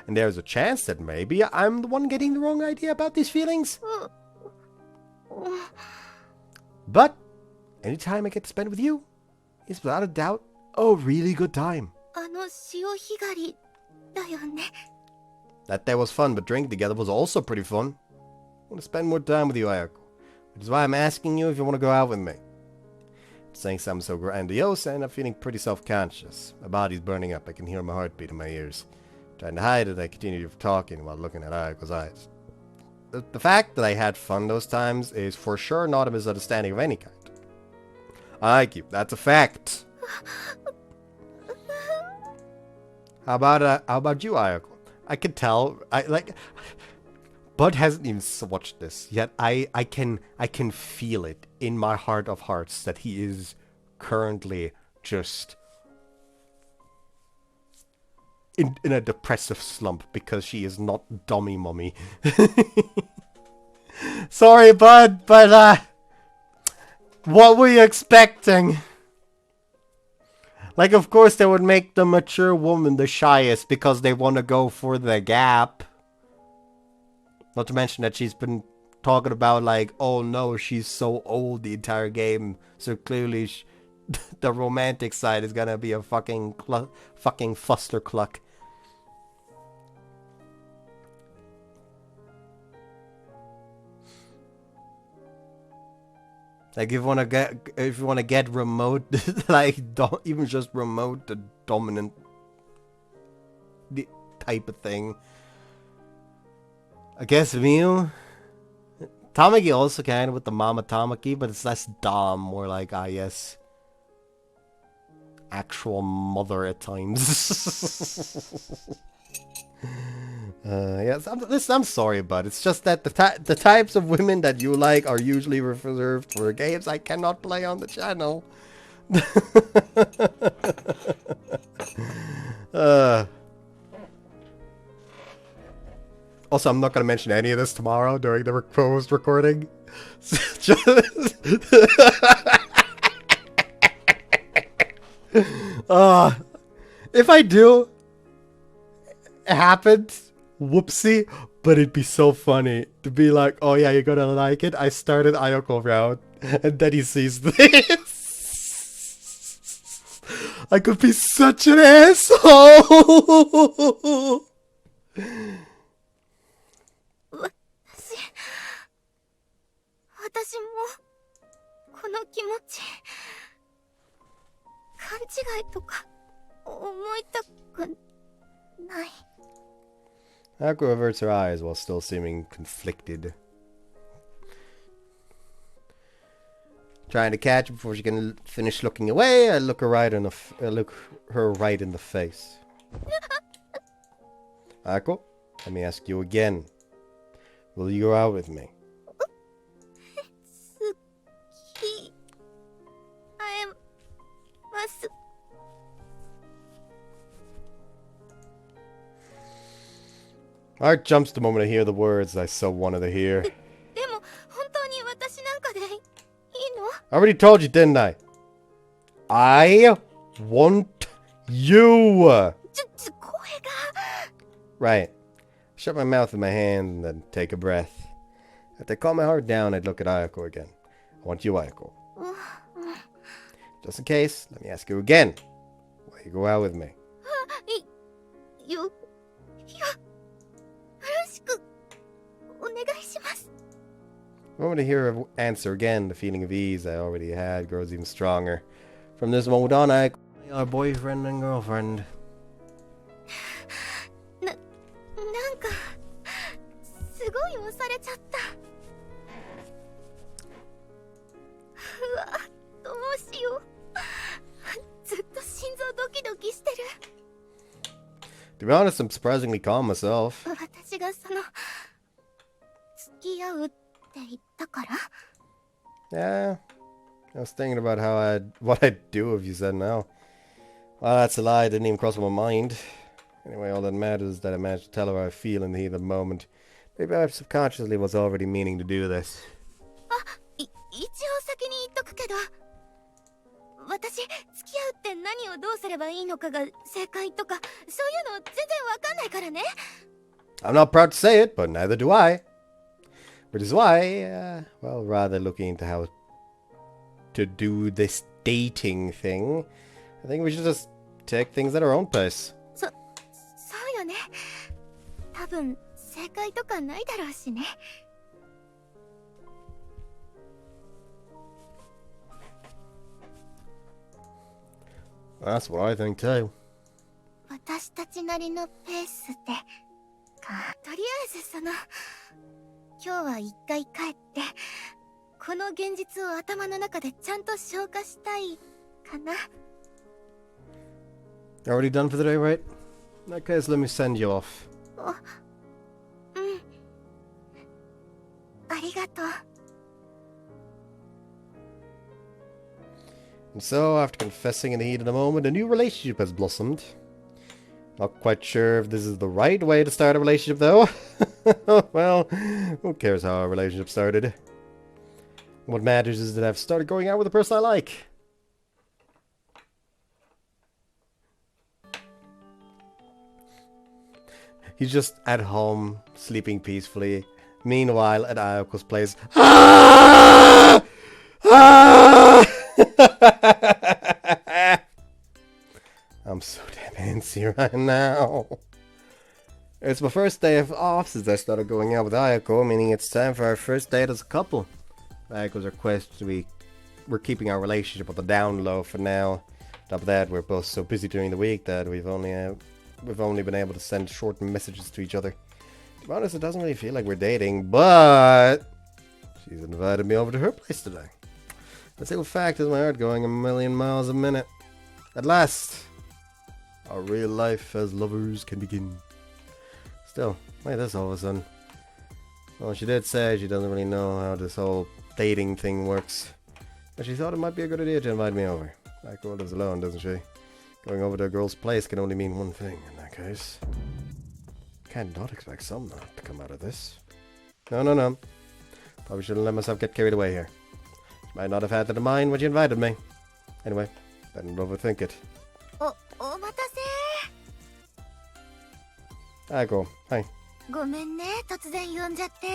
And there's a chance that maybe I'm the one getting the wrong idea about these feelings. But any time I get to spend with you is without a doubt a really good time. あの潮干狩りだよね。 That day was fun, but drinking together was also pretty fun. I want to spend more time with you, Ayako. Which is why I'm asking you if you want to go out with me. Saying something so grandiose, and I'm feeling pretty self-conscious. My body's burning up. I can hear my heartbeat in my ears. Trying to hide it, I continue talking while looking at Ayako's eyes. The fact that I had fun those times is for sure not a misunderstanding of any kind. I like you. That's a fact. How about you, Ayako? I can tell. Bud hasn't even watched this yet. I can feel it in my heart of hearts that he is currently just in a depressive slump because she is not dummy mommy. Sorry, Bud, but what were you expecting? Like, of course they would make the mature woman the shyest because they want to go for the gap. Not to mention that she's been talking about like, oh no, she's so old the entire game. So clearly the romantic side is gonna be a fucking fuster cluck. Like if you wanna get remote, like don't even just remote the dominant type of thing. I guess Mew. Tamaki also kind of with the Mama Tamaki, but it's less dom, more like yes, actual mother at times. Yes, I'm sorry, but it's just that the types of women that you like are usually reserved for games I cannot play on the channel. Also, I'm not gonna mention any of this tomorrow during the post recording. If I do, it happened. Whoopsie. But it'd be so funny to be like, oh yeah, you're gonna like it. I started Ayako-Route, and then he sees this. I could be such an asshole. 私もこの気持ち勘違いとか思いたくない。 Ayako averts her eyes while still seeming conflicted. Trying to catch her before she can finish looking away, I look her right in the face. Ayako, let me ask you again. Will you go out with me? My heart jumps the moment I hear the words I so wanted to hear. I already told you, didn't I? I want you! Right. Shut my mouth with my hand and then take a breath. After I calm my heart down, I'd look at Ayako again. I want you, Ayako. Just in case, let me ask you again. Will you go out with me? The moment I hear her answer again, the feeling of ease I already had grows even stronger. From this moment on, I are boyfriend and girlfriend. To be honest, I'm surprisingly calm myself. Yeah, I was thinking about what I'd do if you said no. Well, that's a lie. It didn't even cross my mind. Anyway, all that matters is that I managed to tell her how I feel in the heat of the moment. Maybe I subconsciously was already meaning to do this. I'm not proud to say it, but neither do I. Which is why, well, rather looking into how to do this dating thing, I think we should just take things at our own pace. That's what I think too. 私たちなりのペースでか。とりあえず今日は一回帰ってこの現実を頭の中でちゃんと消化したいかな。Already done for the day, right? In that case, let me send you off. ありがとう。 And so, after confessing in the heat of the moment, a new relationship has blossomed. Not quite sure if this is the right way to start a relationship, though. Well, who cares how our relationship started? What matters is that I've started going out with the person I like. He's just at home, sleeping peacefully. Meanwhile, at Ayoko's place... Ah! Ah! I'm so damn antsy right now. It's my first day of off since I started going out with Ayako, meaning it's time for our first date as a couple. Ayako's request we're keeping our relationship on the down low for now. On top of that, we're both so busy during the week that we've only been able to send short messages to each other. To be honest, it doesn't really feel like we're dating, but she's invited me over to her place today. The simple fact is my heart going a million miles a minute. At last, our real life as lovers can begin. Still, why this all of a sudden? Well, she did say she doesn't really know how this whole dating thing works, but she thought it might be a good idea to invite me over. Ayako lives alone, doesn't she? Going over to a girl's place can only mean one thing in that case. Can't not expect some not to come out of this. No. Probably shouldn't let myself get carried away here. She might not have had that in mind when she invited me. Anyway, better not overthink it. お待た Ayako, hi. せ。ごめんね、突然呼んじゃって。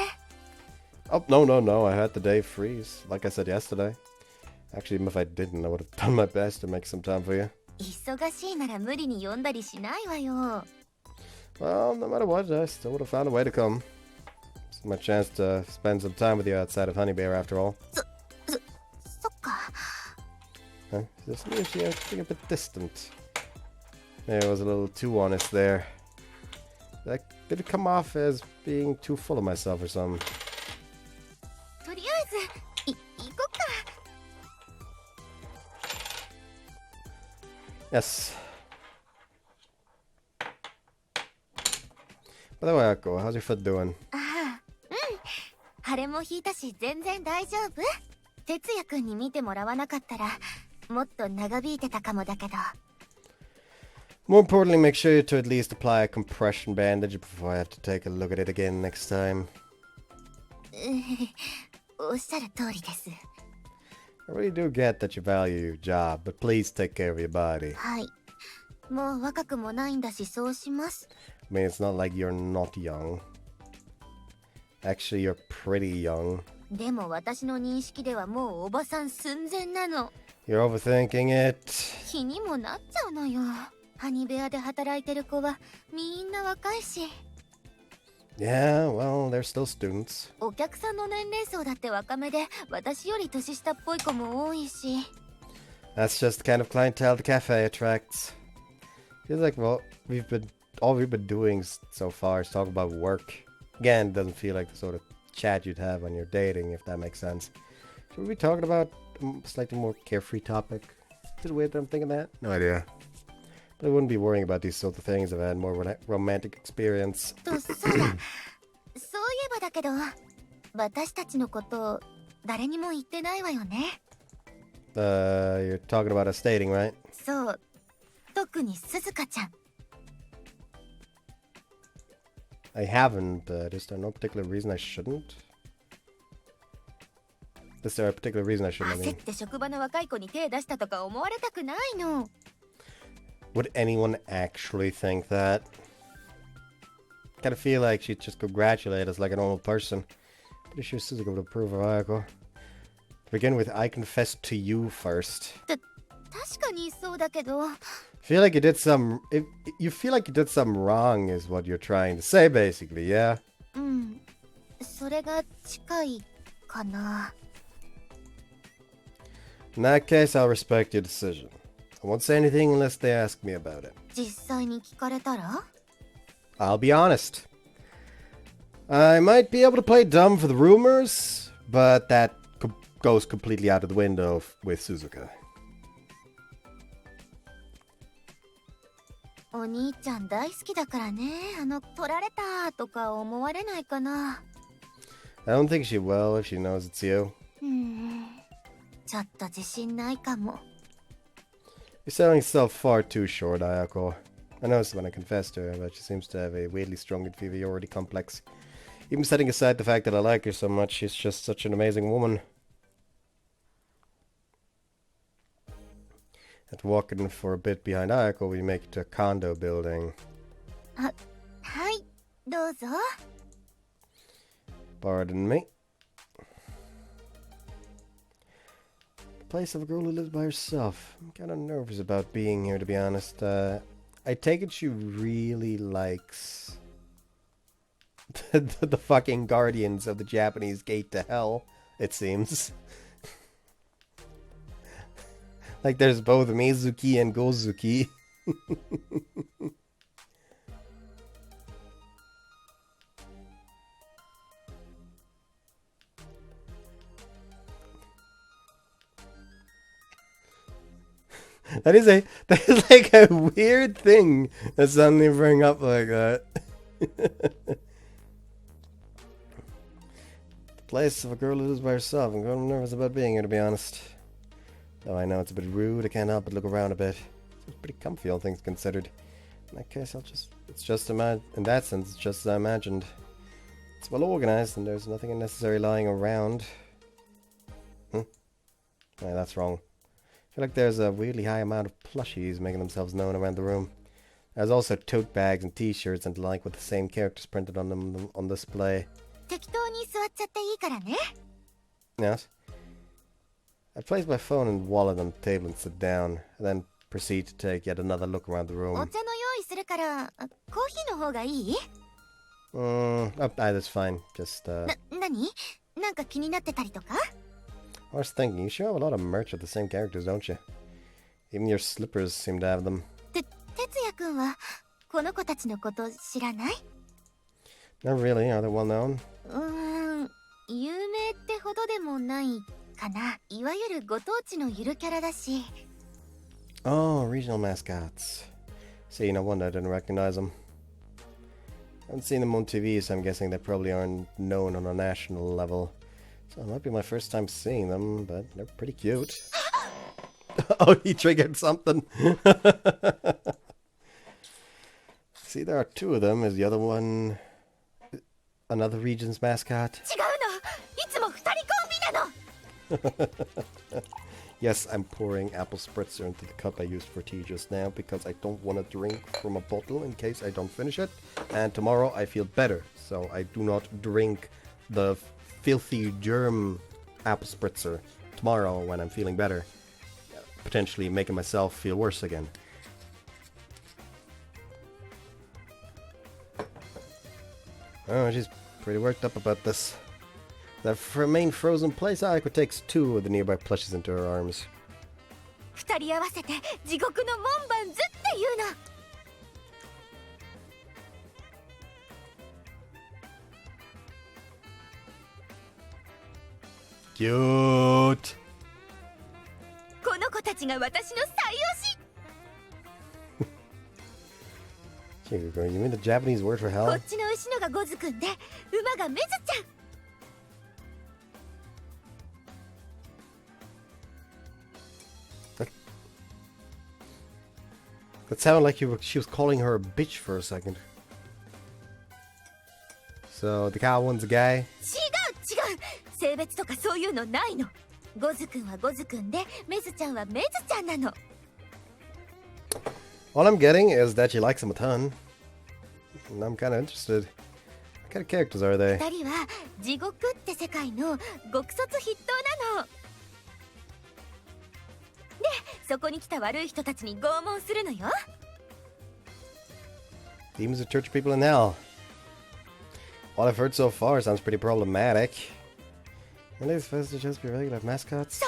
Oh, no, I had the day freeze, like I said yesterday. Actually, even if I didn't, I would have done my best to make some time for you. 忙しいなら無理に呼んだりしないわよ。Well, no matter what, I still would have found a way to come. It's my chance to spend some time with you outside of Honey Bear, after all. そっか。 Huh? Just she acting a bit distant. Maybe I was a little too honest there. Did it come off as being too full of myself or something? とりあえず、行こっか。Yes. By the way, Ayako, how's your foot doing? ああ、腫れも引いたし全然大丈夫。哲也くんに見てもらわなかったら、もっと長引いてたかもだけど。 More importantly, make sure to at least apply a compression bandage before I have to take a look at it again next time. おっしゃる通りです。 I really do get that you value your job, but please take care of your body. はい。もう若くもないんだし、そうします。 I mean, it's not like you're not young. Actually, you're pretty young. でも私の認識ではもうおばさん寸前なの。 You're overthinking it. 気にもなっちゃうのよ。ハニベアで働いてる子はみんな若いし。 Yeah, well, they're still students. お客さんの年齢層だって若めで、私より年下っぽい子も多いし。 That's just the kind of clientele the cafe attracts. Feels like, well, all we've been doing so far is talk about work. Again, it doesn't feel like the sort of chat you'd have when you're dating, if that makes sense. Should we be talking about a slightly more carefree topic? Is it weird that I'm thinking that? No idea. But I wouldn't be worrying about these sort of things if I had more romantic experience. と、そうだ。そういえばだけど、私たちのこと誰にも言ってないわよね。You're talking about us dating, right? そう。特に鈴鹿ちゃん。 I haven't, but is there no particular reason I shouldn't? Is there a particular reason I shouldn't? 焦って職場の若い子に手出したとか思われたくないの。 Would anyone actually think that? Kinda feel like she'd just congratulate us like a normal person. Pretty sure Suzuka would approve of Ayako. To begin with, I confessed to you first. 確かにそうだけど。 Feel like you did some... you feel like you did something wrong is what you're trying to say, basically, yeah? うん。それが近いかな。 In that case, I'll respect your decision. I won't say anything unless they ask me about it. 実際に聞かれたら I'll be honest. I might be able to play dumb for the rumors, but that goes completely out of the window with Suzuka. お兄ちゃん大好きだからね。取られたとか思われないかな。 I don't think she will if she knows it's you. ちょっと自信ないかも。 You're selling yourself far too short, Ayako. I noticed when I confessed to her, but she seems to have a weirdly strong inferiority complex. Even setting aside the fact that I like her so much, she's just such an amazing woman. After walking for a bit behind Ayako, we make it to a condo building. はい、どうぞ。 Pardon me. Place of a girl who lives by herself. I'm kind of nervous about being here, to be honest. I take it she really likes the fucking guardians of the Japanese gate to hell, it seems. Like there's both Mizuki and Gozuki. That is like a weird thing to suddenly bring up like that. The place of a girl who lives by herself. I'm nervous about being here, to be honest. Though I know it's a bit rude, I can't help but look around a bit. It's pretty comfy, all things considered. In that case, in that sense, it's just as I imagined. It's well organized, and there's nothing unnecessary lying around. Yeah, that's wrong. I feel like there's a weirdly high amount of plushies making themselves known around the room. There's also tote bags and t-shirts and the like with the same characters printed on them on display. Yes. I place my phone and wallet on the table and sit down, and then proceed to take yet another look around the room. That's fine. Just, I was thinking, you sure have a lot of merch with the same characters, don't you? Even your slippers seem to have them. Not really, are they well known? Oh, regional mascots. See, no wonder I didn't recognize them. I haven't seen them on TV, so I'm guessing they probably aren't known on a national level. So it might be my first time seeing them, but they're pretty cute. Oh, he triggered something. See, there are two of them. Is the other one another region's mascot? Yes, I'm pouring apple spritzer into the cup I used for tea just now because I don't want to drink from a bottle in case I don't finish it. And tomorrow I feel better, so I do not drink the filthy germ apple spritzer tomorrow when I'm feeling better, potentially making myself feel worse again. Oh, she's pretty worked up about this. That remain frozen place, Ayako takes two of the nearby plushies into her arms. Cute! You mean the Japanese word for hell? That sounded like she was calling her a bitch for a second. So the cow one's a guy? All I'm getting is that she likes him a ton. And I'm kind of interested. What kind of characters are they? Demons who torture people in hell. All I've heard so far sounds pretty problematic. Are they supposed to just be regular mascots?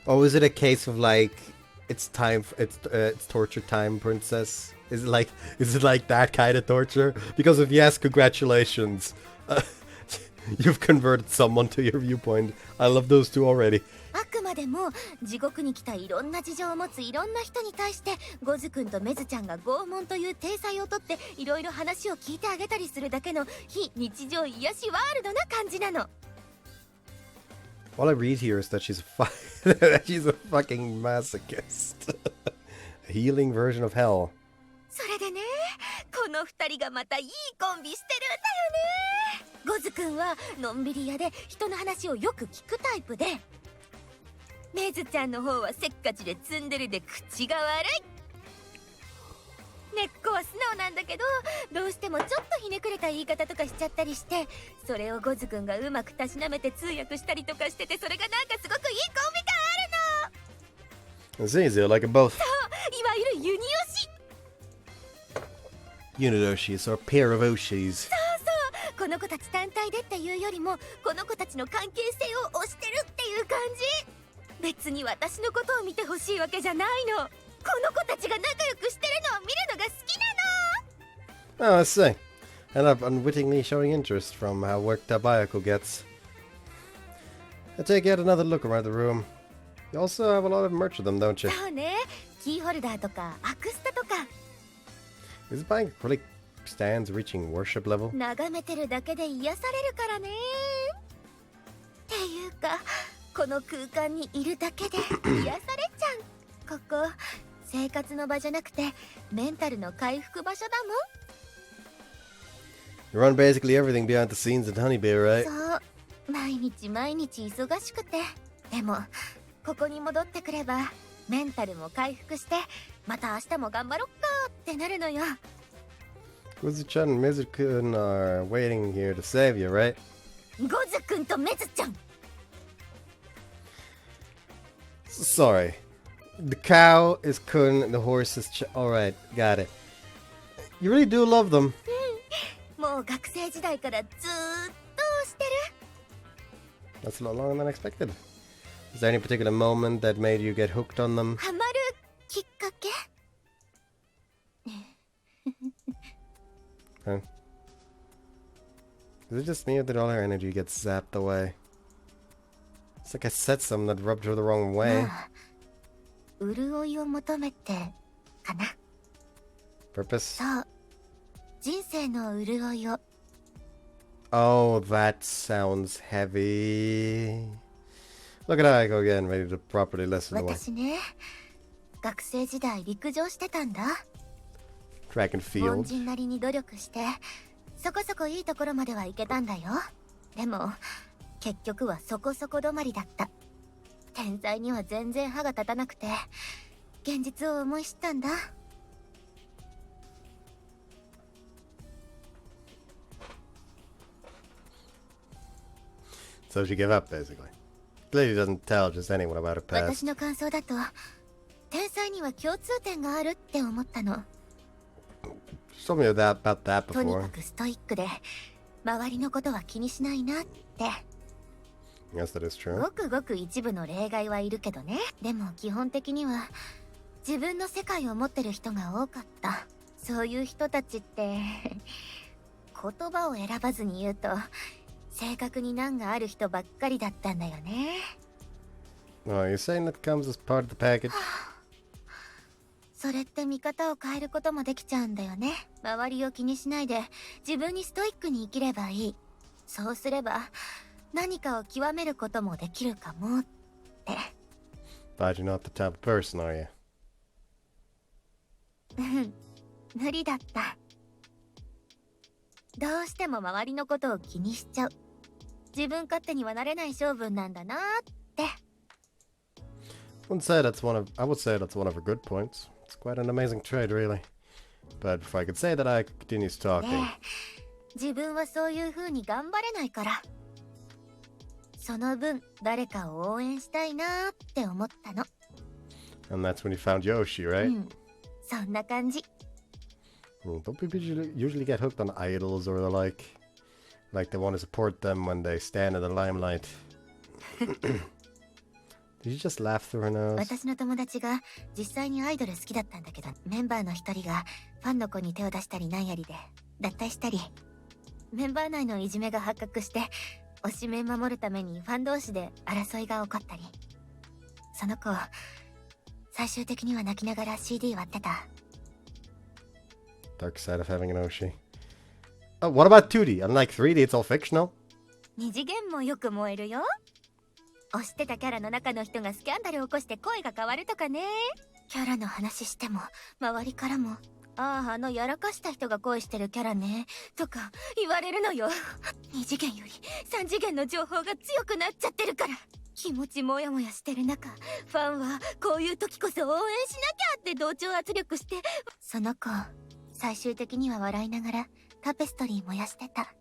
Oh, is it a case of like it's time? It's torture time, princess. Is it like that kind of torture? Because if yes, congratulations. You've converted someone to your viewpoint. I love those two already. All I read here is that she's a fucking masochist. A healing version of hell. 根っこは素直なんだけど、どうしてもちょっとひねくれた言い方とかしちゃったりして、それをゴズくんがうまくたしなめて通訳したりとかしてて、それがなんかすごくいいコンビ感あるの。 It's easy, I like it both. そう、いわゆるユニオシ。 Unidoshis or pair of Oshis. この子たち単体でっていうよりも、この子たちの関係性を推してるっていう感じ。別に私のことを見てほしいわけじゃないの。この子たちが仲良くしてるのを見るのが好きなの。 Oh, I see. And I'm unwittingly showing interest from how worked up Ayako gets. I take yet another look around the room. You also have a lot of merch of them, don't you? そうね、キーホルダーとかアクスタとか。 Is buying acrylic stands reaching worship level? 眺めてるだけで癒されるからね。っていうか、この空間にいるだけで癒されちゃう。ここ生活の場じゃなくてメンタルの回復場所だもん。 You run basically everything behind the scenes at Honeybee, right? そう、毎日毎日忙しくて。でもここに戻ってくればメンタルも回復して、また明日も頑張ろっかってなるのよ。 Kuzu-chan and Mizu-kun are waiting here to save you, right? ゴズくんとメズちゃん。 Sorry. The cow is Kun, the horse is Alright, got it. You really do love them. もう学生時代からずーっとしてる。 That's a lot longer than expected. Is there any particular moment that made you get hooked on them? ハマるきっかけ。 Huh? Is it just me or did all her energy get zapped away? It's like I said something that rubbed her the wrong way. まあ、潤いを求めてかな。 Purpose? そう、人生の潤いを。 Oh, that sounds heavy. Look at Ayako again, ready to properly listen to one. 私ね、学生時代陸上してたんだ。 Track and 凡 field. 人なりに努力してそこそこいいところまでは行けたんだよ。でも結局はそこそこ止まりだった。天才には全然歯が立たなくて、現実を思い知ったんだ。 So she gave up, basically. Lady doesn't tell just anyone about her past. 私の感想だと、天才には共通点があるって思ったの。 She told me about that とに before. かくストイックで周りのことは気にしないなって。 Yes, that is true. ごくごく一部の例外はいるけどね。でも基本的には自分の世界を持ってる人が多かった。そういう人たちって言葉を選ばずに言うと性格に難がある人ばっかりだったんだよね。 Oh, you're saying that comes as part of the package? それって見方を変えることもできちゃうんだよね。周りを気にしないで自分にストイックに生きればいい。そうすれば何かを極めることもできるかもって。 But you're not the type of person, are you? 無理だった。どうしても周りのことを気にしちゃう。自分勝手にはなれない性分なんだなって。 I would say that's one of her good points. It's quite an amazing trait, really. But before I could say that, I continues で talking. 自分はそういう風に頑張れないから、その分誰かを応援したいなって思ったの。 And that's when you found Yoshi, right? そんな感じ。 Don't people usually get hooked on idols or the like? Like they want to support them when they stand in the limelight. Did you just laugh through her nose? 私の友達が実際にアイドル好きだったんだけど、メンバーの一人がファンの子に手を出したりなんやりで脱退したり、メンバー内のいじめが発覚して推しメン守るためにファン同士で争いが起こったり、その子最終的には泣きながら CD 割ってた。 Dark side of having an Oshi. Oh, what about 2D? Unlike 3D, it's all fictional. 二次元もよく燃えるよ。推してたキャラの中の人がスキャンダルを起こして声が変わるとかね。キャラの話しても周りからも、あのやらかした人が恋してるキャラねとか言われるのよ。二次元より三次元の情報が強くなっちゃってるから。気持ちもやもやしてる中、ファンはこういう時こそ応援しなきゃって同調圧力して、その子最終的には笑いながらタペストリー燃やしてた。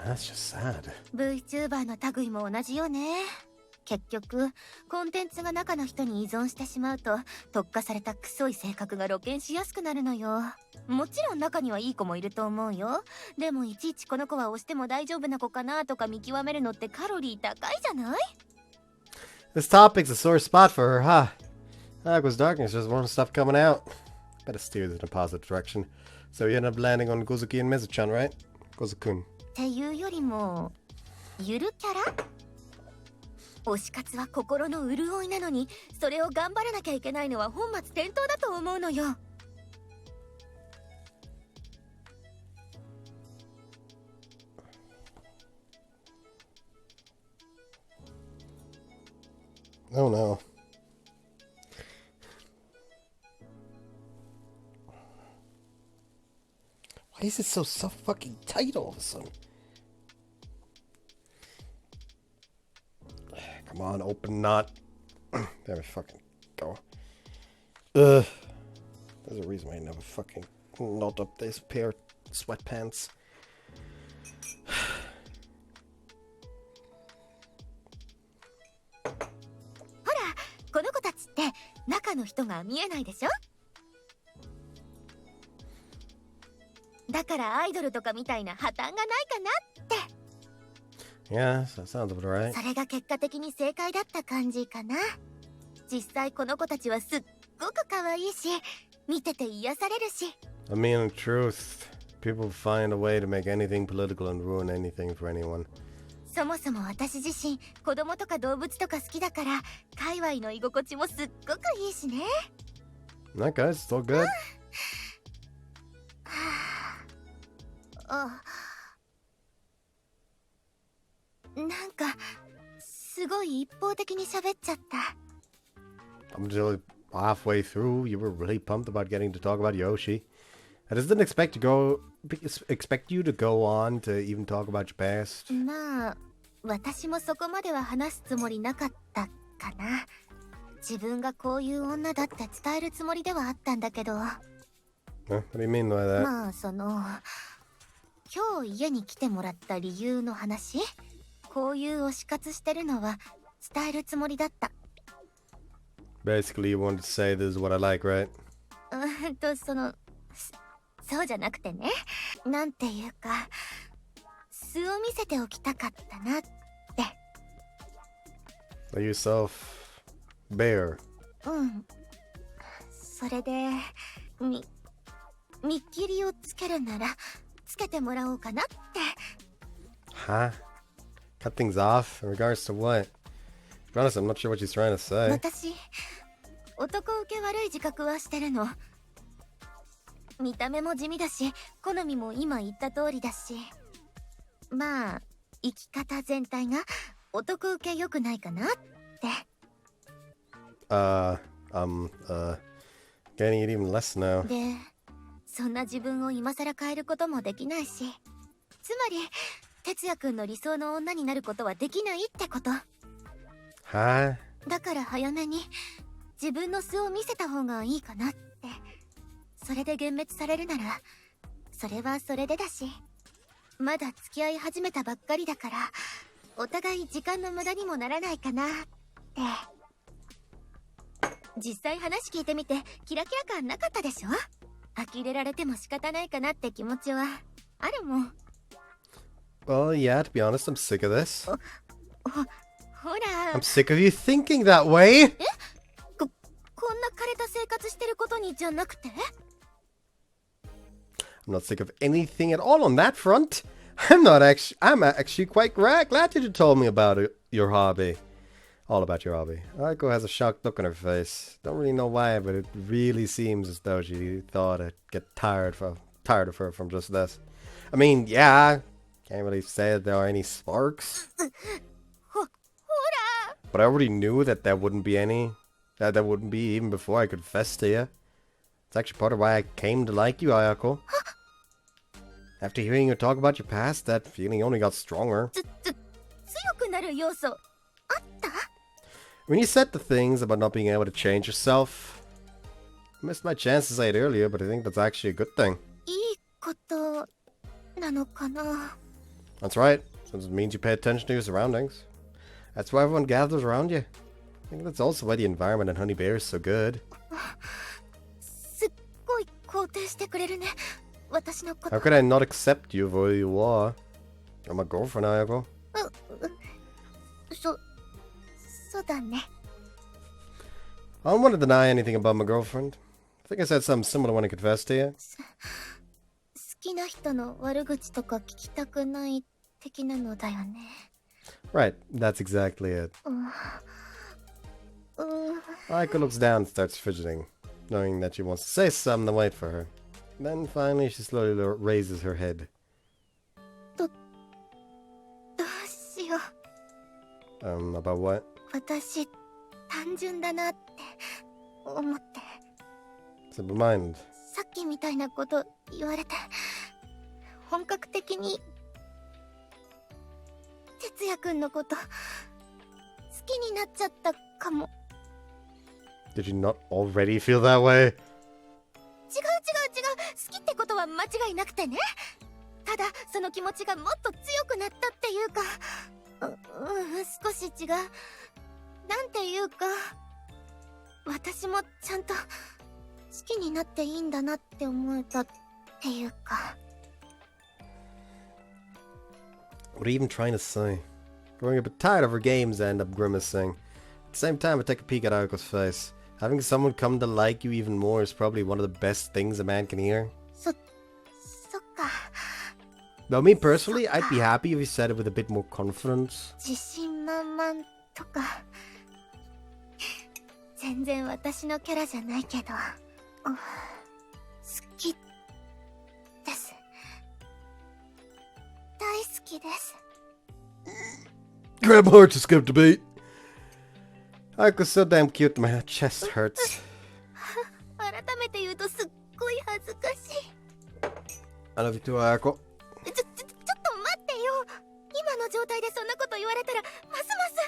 That's just sad. VTuber の類も同じよね。結局コンテンツが中の人に依存してしまうと特化されたクソい性格が露見しやすくなるのよ。もちろん中にはいい子もいると思うよ。でもいちいちこの子は押しても大丈夫な子かなとか見極めるのってカロリー高いじゃない？ This topic's a sore spot for her, huh? Aqua's darkness just won't stop coming out. Better steer this in a positive direction. So you end up landing on Gozuki and Mizu-chan, right? Gozukun. っていうよりもゆるキャラ？推し活は心の潤いなのにそれを頑張らなきゃいけないのは本末転倒だと思うのよ。Oh no. Why is it so fucking tight all of a sudden? Come on, open knot. There we fucking go. There's a reason why I never fucking knot up this pair of sweatpants. この子たちって中の人が見えないでしょ？だからアイドルとかみたいな破綻がないかなって。Yeah, that sounds about right. それが結果的に正解だった感じかな。実際この子たちはすっごく可愛いし、見てて癒されるし。I mean, in truth, people find a way to make anything political and ruin anything for anyone. そもそも私自身子供とか動物とか好きだから界隈の居心地もすっごくいいしね。That guy's still good. なんかすごい一方的に喋っちゃった。I'm just halfway through. You were really pumped about getting to talk about Yoshi. I just didn't expect you to go on to even talk about your past. まあ私もそこまでは話すつもりなかったかな。自分がこういう女だって伝えるつもりではあったんだけど。What do you mean by that? まあ今日家に来てもらった理由の話、こういう推し活してるのは伝えるつもりだった。 Basically, you wanted to say this is what I like, right? そうじゃなくてね、なんていうか素を見せておきたかったなって。 Are you self bare? うん。それで見切りをつけるならつけてもらおうかなって。 Huh? Cut things off? In regards to what? To be honest, I'm not sure what she's trying to say. 私男受け悪い自覚はしてるの。見た目も地味だし好みも今言った通りだし、まあ生き方全体が男受け良くないかなって。 Getting it even less now. でそんな自分を今更変えることもできないし、つまり哲也くんの理想の女になることはできないってこと。 Huh? だから早めに自分の素を見せた方がいいかなって。それで幻滅されるならそれはそれでだし、まだ付き合い始めたばっかりだからお互い時間の無駄にもならないかなって。実際話聞いてみてキラキラ感なかったでしょ？呆れられても仕方ないかなって気持ちはあるもん。 Well, yeah, to be honest, I'm sick of this. ほら I'm sick of you thinking that way! こんな枯れた生活してることにじゃなくて？ I'm not sick of anything at all on that front. I'm actually quite glad that you told me about your hobby. All about your hobby. Ayako has a shocked look on her face. Don't really know why, but it really seems as though she thought I'd get tired of her from just this. I mean, yeah, can't really say that there are any sparks. But I already knew that there wouldn't be any. That there wouldn't be even before I confessed to you. It's actually part of why I came to like you, Ayako. After hearing you talk about your past, that feeling only got stronger. 強くなる要素あった？ When you said the things about not being able to change yourself, Missed my chance to say it earlier, but I think that's actually a good thing. いいことなのかな。 That's right, since it means you pay attention to your surroundings. That's why everyone gathers around you. I think that's also why the environment in Honey Bear is so good. すっごい肯定してくれるね。私のこと。 How could I not accept you for who you are? You're my girlfriend, Ayako. そうだね。 I don't want to deny anything about my girlfriend. I think I said something similar when I confessed to you. 好きな人の悪口とか聞きたくない的なのだよね。 Right, that's exactly it. Ayako looks down and starts fidgeting, knowing that she wants to say something to wait for her. Then finally she slowly raises her head. どうしよう。 About what? 私、単純だなって思って。 Simple mind. さっきみたいなこと言われて、本格的に哲也くんのこと好きになっちゃったかも。 Did you not already feel that way? 違う。好きってことは間違いなくてね。ただその気持ちがもっと強くなったっていうか、少し違う。なんていうか、私もちゃんと好きになっていいんだなって思えたっていうか。 What are you even trying to say? Growing a bit tired of her games, I end up grimacing. At the same time, I take a peek at Ayoko's face. Having someone come to like you even more is probably one of the best things a man can hear. そっか。 Though me personally, I'd be happy if you said it with a bit more confidence. 自信満々とか全然私のキャラじゃないけど、好きです。大好きです。 Grab my heart to skip the beat. Ayoko's so damn cute, my chest hurts. 改めて言うとすっごい恥ずかしい。 I love you too, Ayako. ちょっと待ってよ。今の状態でそんなこと言われたらますま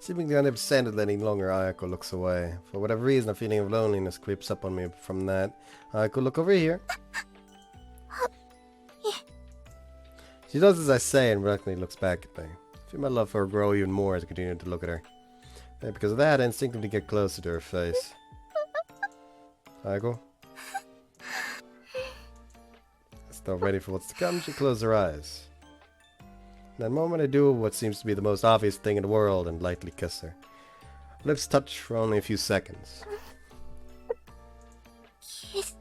す。 Seemingly unable to stand it any longer, Ayako looks away. For whatever reason, a feeling of loneliness creeps up on me from that. Ayako, look over here. She does as I say and reluctantly looks back at me. I feel my love for her grow even more as I continue to look at her. And because of that, I instinctively get closer to her face. Ayako? Still ready for what's to come, she closes her eyes. In that moment, I do what seems to be the most obvious thing in the world and lightly kiss her. Lips touch for only a few seconds. キスし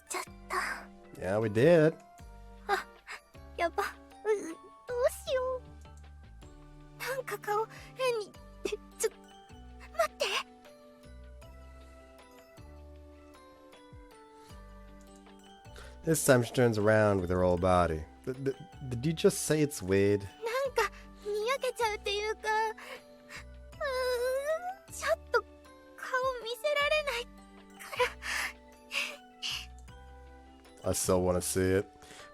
ちゃった。 Yeah, we did. やば。どうしよう。なんか顔変に。待って。 This time she turns around with her whole body. Did you just say it's weird? なんかにやけちゃうっていうか、ちょっと顔見せられないから。 I still want to see it.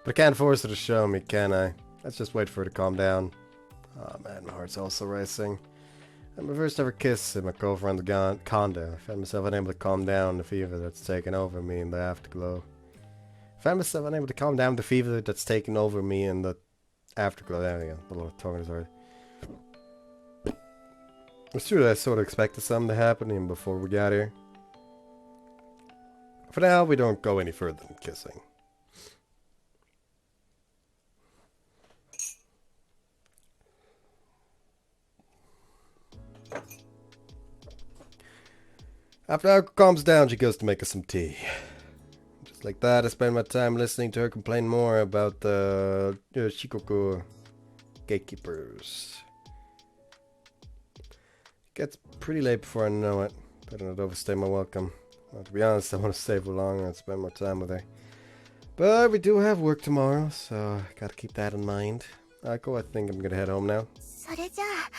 But I can't force her to show me, can I? Let's just wait for her to calm down. Oh man, my heart's also racing. At my first ever kiss in my girlfriend's condo, I found myself unable to calm down the fever that's taken over me in the afterglow. I found myself unable to calm down the fever that's taken over me in the afterglow. There we go. A little tongue is hard. It's true that I sort of expected something to happen even before we got here. For now, we don't go any further than kissing. After Ayako calms down, she goes to make us some tea. Just like that, I spend my time listening to her complain more about the Shikoku gatekeepers. It gets pretty late before I know it. Better not overstay my welcome. Well, to be honest, I want to stay for longer and spend more time with her. But we do have work tomorrow, so I gotta keep that in mind. Ayako, I think I'm gonna head home now. それじゃあ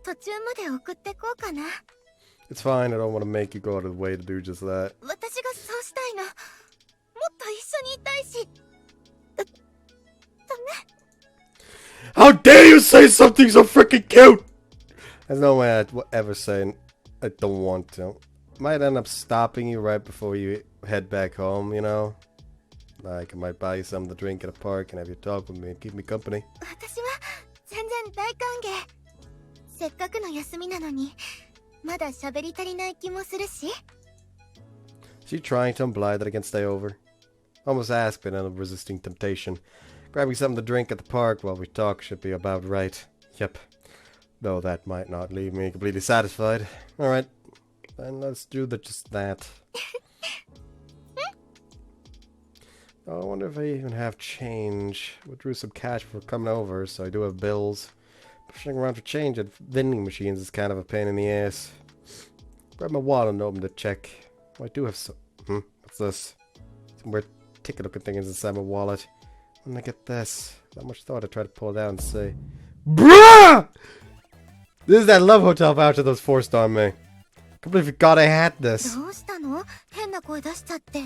途中まで送ってこうかな。 It's fine, I don't want to make you go out of the way to do just that. 私がそうしたいの。もっと一緒にいたいし。ダメ。 How dare you say something so freaking cute! There's no way I'd ever say I don't want to. might end up stopping you right before you head back home, you know? Like, I might buy you something to drink at a park and have you talk with me and keep me company. 私は全然大歓迎。せっかくの休みなのに、まだ喋り足りない気もするし。Is she trying to imply that I can stay over? Almost asked, but ended up resisting temptation. Grabbing something to drink at the park while we talk should be about right. Yep. Though that might not leave me completely satisfied. Alright. Then let's do just that. Oh, I wonder if I even have change. Withdrew some cash before coming over, so I do have bills. Pushing around for change at vending machines is kind of a pain in the ass. Grab my wallet and open the check. Oh, I do have some... what's this? Some weird ticket-looking thing is inside my wallet. When I get this, not much thought I try to pull it out and say, BRUH! This is that Love Hotel voucher that was forced on me. I can't believe you forgot I had this. どうしたの？変な声出しちゃって。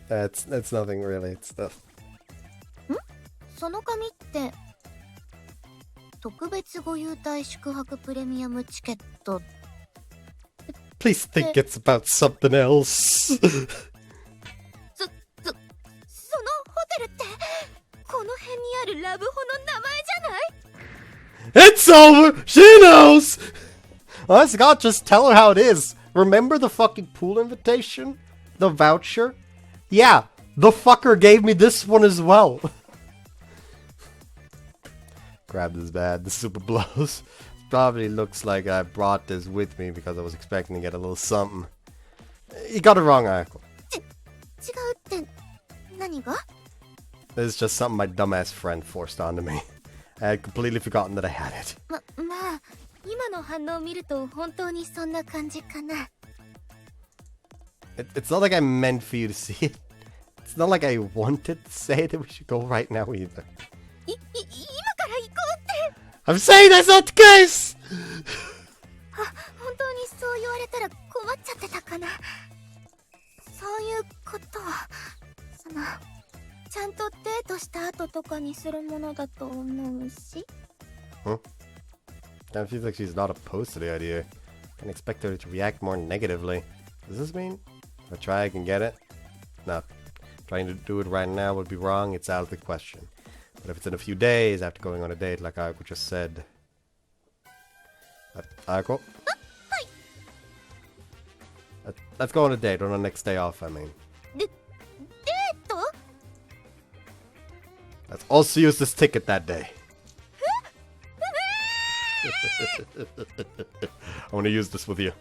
That's nothing really, it's stuff. その紙って、特別ご優待宿泊プレミアムチケット。Please think it's about something else. そのホテルって、この辺にあるラブホの名前じゃない？ It's over! She knows! Oh, Scott, just tell her how it is. Remember the fucking pool invitation? The voucher? Yeah, the fucker gave me this one as well. Grab this bad. This super blows. Probably looks like I brought this with me because I was expecting to get a little something. You got it wrong, Ayako. 違うって、何が？ This is just something my dumbass friend forced onto me. I had completely forgotten that I had it. まあ、今の反応を見ると本当にそんな感じかな。It's not like I meant for you to see it. It's not like I wanted to say that we should go right now either. 今から行こうって。I'm saying that's not the case! 本当にそう言われたら困っちゃってたかな。そういうことは、ちゃんとデートした後とかにするものだと思うし。Huh? Kind of feels like she's not opposed to the idea. Can expect her to react more negatively. Does this mean if I try I can get it? No. Trying to do it right now would be wrong. It's out of the question. But if it's in a few days after going on a date like Ayako just said... Ayako? Let's go on a date on our next day off, I mean. デート？ Let's also use this ticket that day. I want to use this with you.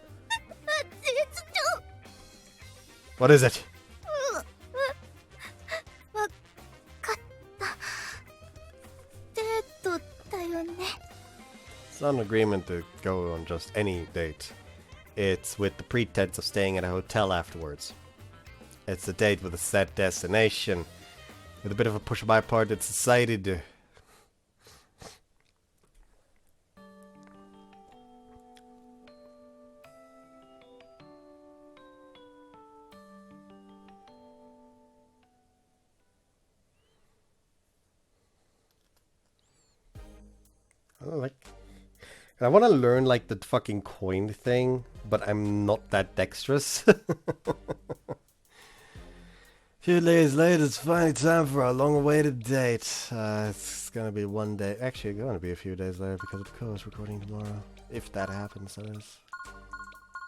What is it? わかった。デートだよね。It's not an agreement to go on just any date. It's with the pretense of staying at a hotel afterwards. It's a date with a set destination. With a bit of a push on my part, it's decided to... I want to learn like the fucking coin thing, but I'm not that dexterous. Few days later, it's finally time for our long-awaited date. It's gonna be one day. Actually, it's gonna be a few days later because of the course recording tomorrow. If that happens, that is.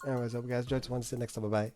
Anyways, hope you guys enjoyed. So, see you next time. Bye bye.